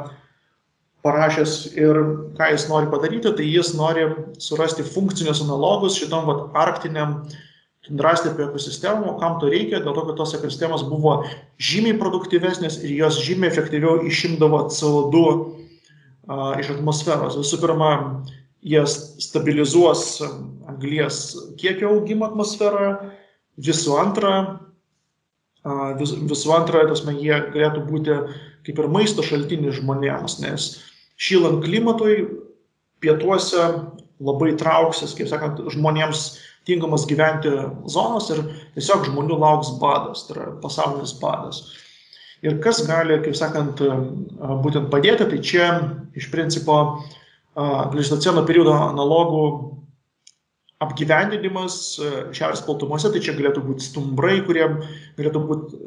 parašęs ir ką jis nori padaryti, tai jis nori surasti funkcinius analogus šitom arktiniam tundrastepio ekosistemom, kam to reikia, dėl to, kad tos ekosistemos buvo žymiai produktyvesnės ir jos žymiai efektyviau išimdavo CO2 iš atmosferos. Visų pirma, jie stabilizuos anglies kiekio augimą atmosferoje. Visų antra, jie galėtų būti kaip ir maisto šaltinis žmonėms, nes šylant klimatui pietuose labai trauksis, kaip sakant, žmonėms tinkamas gyventi zonos ir tiesiog žmonių lauks badas, tai yra pasaulinis badas. Ir kas gali, kaip sakant, būtent padėti, tai čia iš principo Pleistoceno periodo analogų apgyvendinimas šiaurės platumose, tai čia galėtų būti stumbrai, kurie galėtų būti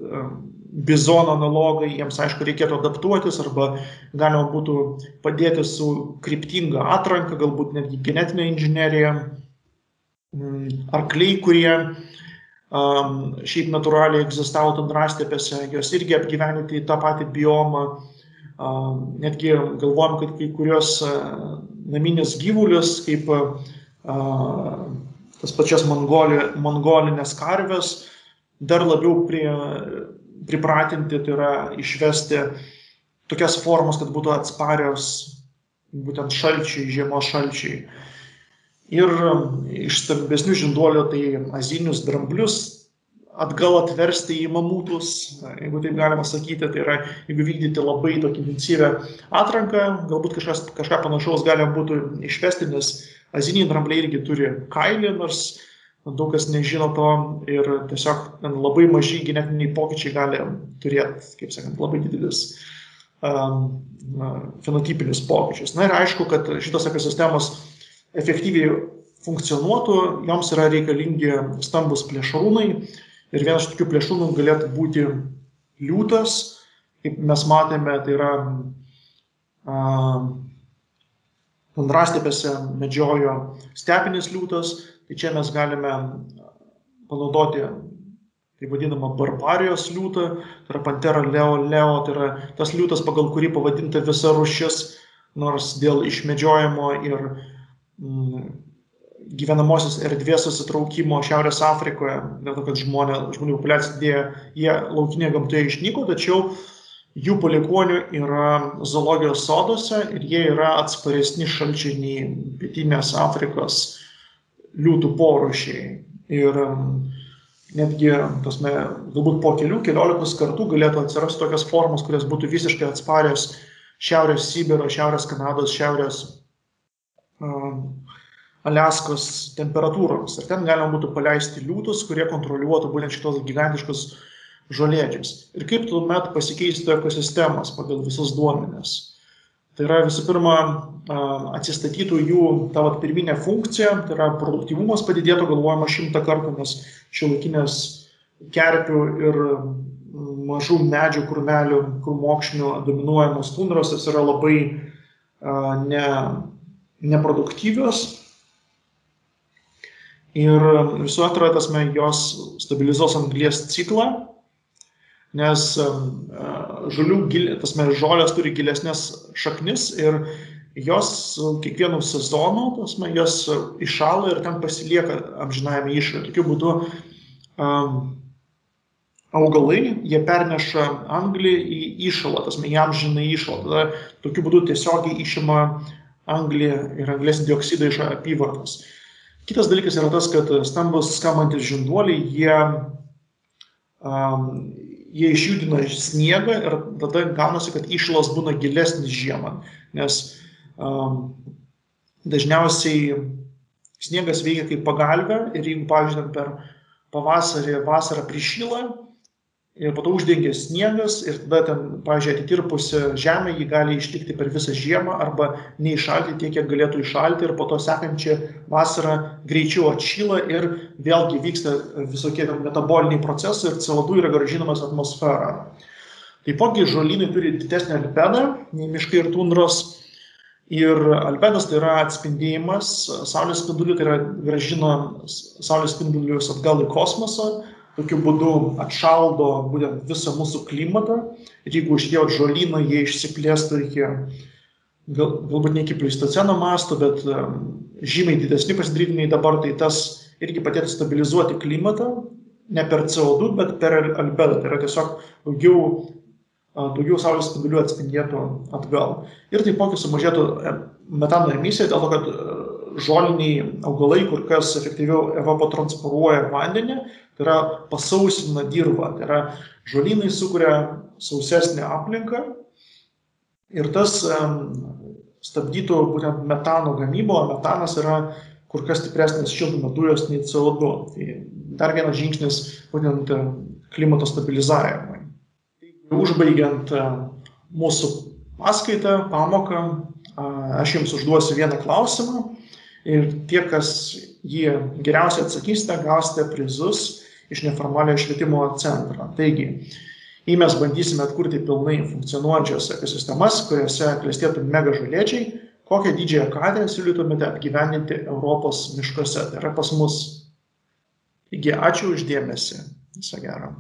bizono analogai, jiems aišku reikėtų adaptuotis arba galima būtų padėti su kryptinga atranka, galbūt netgi genetinė inžinerija, arkliai, kurie šiaip natūraliai egzistavo tundrastepėse, jos irgi apgyvendinti į tą patį biomą. Netgi galvojam, kad kai kurios naminės gyvulius, kaip tas pačias mongolinės karvės, dar labiau pripratinti, tai yra išvesti tokias formas, kad būtų atsparios būtent šalčiai, žiemos šalčiai. Ir iš stambesnių žinduolių tai azijinius dramblius atgal atversti į mamutus, jeigu taip galima sakyti, tai yra, jeigu vykdyti labai tokį intensyvę atranką, galbūt kažką panašaus galima būtų išvesti, nes azijiniai drambliai irgi turi kailį, nors daug kas nežino to ir tiesiog labai maži genetiniai pokyčiai gali turėti, kaip sakant, labai didelis fenotipinius pokyčius. Na ir aišku, kad šitos ekosistemos efektyviai funkcionuotų, joms yra reikalingi stambus plėšrūnai. Ir vienas iš tokių plėšrūnų galėtų būti liūtas, kaip mes matėme, tai yra tundrastepėse medžiojo stepinis liūtas, tai čia mes galime panaudoti tai vadinamą barbarijos liūtą, tai yra Panthera leo, tai yra tas liūtas, pagal kurį pavadinta visa rūšis, nors dėl išmedžiojimo ir gyvenamosios erdvės susitraukimo Šiaurės Afrikoje, dėl to, kad žmonių populiacija didėja, jie laukinėje gamtoje išnyko, tačiau jų palikuonių yra zoologijos soduose ir jie yra atsparesni šalčiai nei pietinės Afrikos liūtų porūšiai. Ir netgi, galbūt po keliolikos kartų galėtų atsirasti tokios formos, kurios būtų visiškai atsparios Šiaurės Sibiro, Šiaurės Kanados, Šiaurės Aliaskos temperatūroms. Ir ten galima būtų paleisti liūtus, kurie kontroliuotų būtent šitos gigantiškus žolėdžius. Ir kaip tuomet pasikeistų ekosistemos pagal visus duomenis. Tai yra visų pirma atsistatytų jų tą pirminę funkciją, tai yra produktyvumas padidėtų, galvojama 100 kartų, nes šiuolaikinės kerpių ir mažų medžių, krūmelių, krūmokšnių dominuojamos tundros yra labai neproduktyvios. Ir visų antra, jos stabilizuos anglies ciklą, nes žolės turi gilesnės šaknis ir jos kiekvienų sezonų, jos iššąla ir ten pasilieka amžinajame iššūkyje. Tokiu būdu augalai, jie perneša anglį į įšalą, į amžiną įšalą. Tada tokiu būdu tiesiogiai išima anglį ir anglies dioksidą iš apyvartos. Kitas dalykas yra tas, kad stambus skambantis žinduoliai, jie išjudina sniegą ir tada gaunasi, kad įšalas būna gilesnis žiemą, nes dažniausiai sniegas veikia kaip pagalvė ir jeigu, pavyzdžiui, per vasarą prišyla ir po to uždengia sniegas ir tada ten, pavyzdžiui, atitirpusi žemė, jį gali ištikti per visą žiemą arba neiššalti tiek, kiek galėtų iššalti ir po to sekančią vasarą greičiau atšyla ir vėlgi vyksta visokie metaboliniai procesai ir CO2 yra grąžinamas atmosferą. Taipogi žolynai turi didesnę lipedą nei miškai ir tundros Ir albedas tai yra atspindėjimas saulės spindulių, tai yra grąžina saulės spindulius atgal į kosmosą, tokiu būdu atšaldo būtent visą mūsų klimatą. Ir jeigu uždėjot žolyną, jie išsiplėstų iki, galbūt ne iki pleistoceno masto, bet žymiai didesni pasidaryti nei dabar, tai tas irgi padėtų stabilizuoti klimatą, ne per CO2, bet per albedą. Tai yra tiesiog daugiau saulės spindulių atspindėtų atgal. Ir taipogi sumažėtų metano emisija, dėl to, kad žoliniai augalai kur kas efektyviau evapotranspiruoja vandenį, tai yra pasausina dirvą, tai yra žolynai sukuria sausesnę aplinką ir tas stabdytų būtent metano gamybą, o metanas yra kur kas stipresnės šiltnamio dujos nei CO2. Tai dar vienas žingsnis būtent klimato stabilizavimui. Užbaigiant mūsų paskaitą, pamoką, aš jums užduosiu vieną klausimą ir tie, kas jį geriausiai atsakysite, gausite prizus iš neformaliojo švietimo centro. Taigi, jei mes bandysime atkurti pilnai funkcionuojančias ekosistemas, kuriuose klestėtų megažolėdžiai, kokią didžiąją katę siūlytumėte apgyvendinti Europos miškuose? Tai yra pas mus. Taigi, ačiū už dėmesį. Viso gero.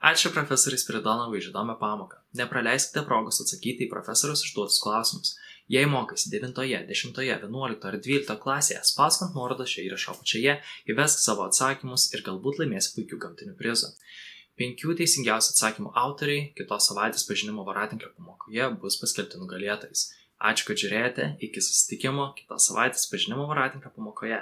Ačiū profesoriui Spiridonovui už įdomią pamoką. Nepraleiskite progos atsakyti į profesoriaus užduotus klausimus. Jei mokaisi 9, 10, 11 ar 12 klasėje, spausk ant nuorodos šio įrašo apačioje, įvesk savo atsakymus ir galbūt laimėsi puikių gamtinių prizų. 5 teisingiausių atsakymų autoriai kitos savaitės pažinimo voratinklio pamokoje bus paskelbti nugalėtojais. Ačiū, kad žiūrėjote, iki susitikimo kitos savaitės pažinimo voratinklio pamokoje.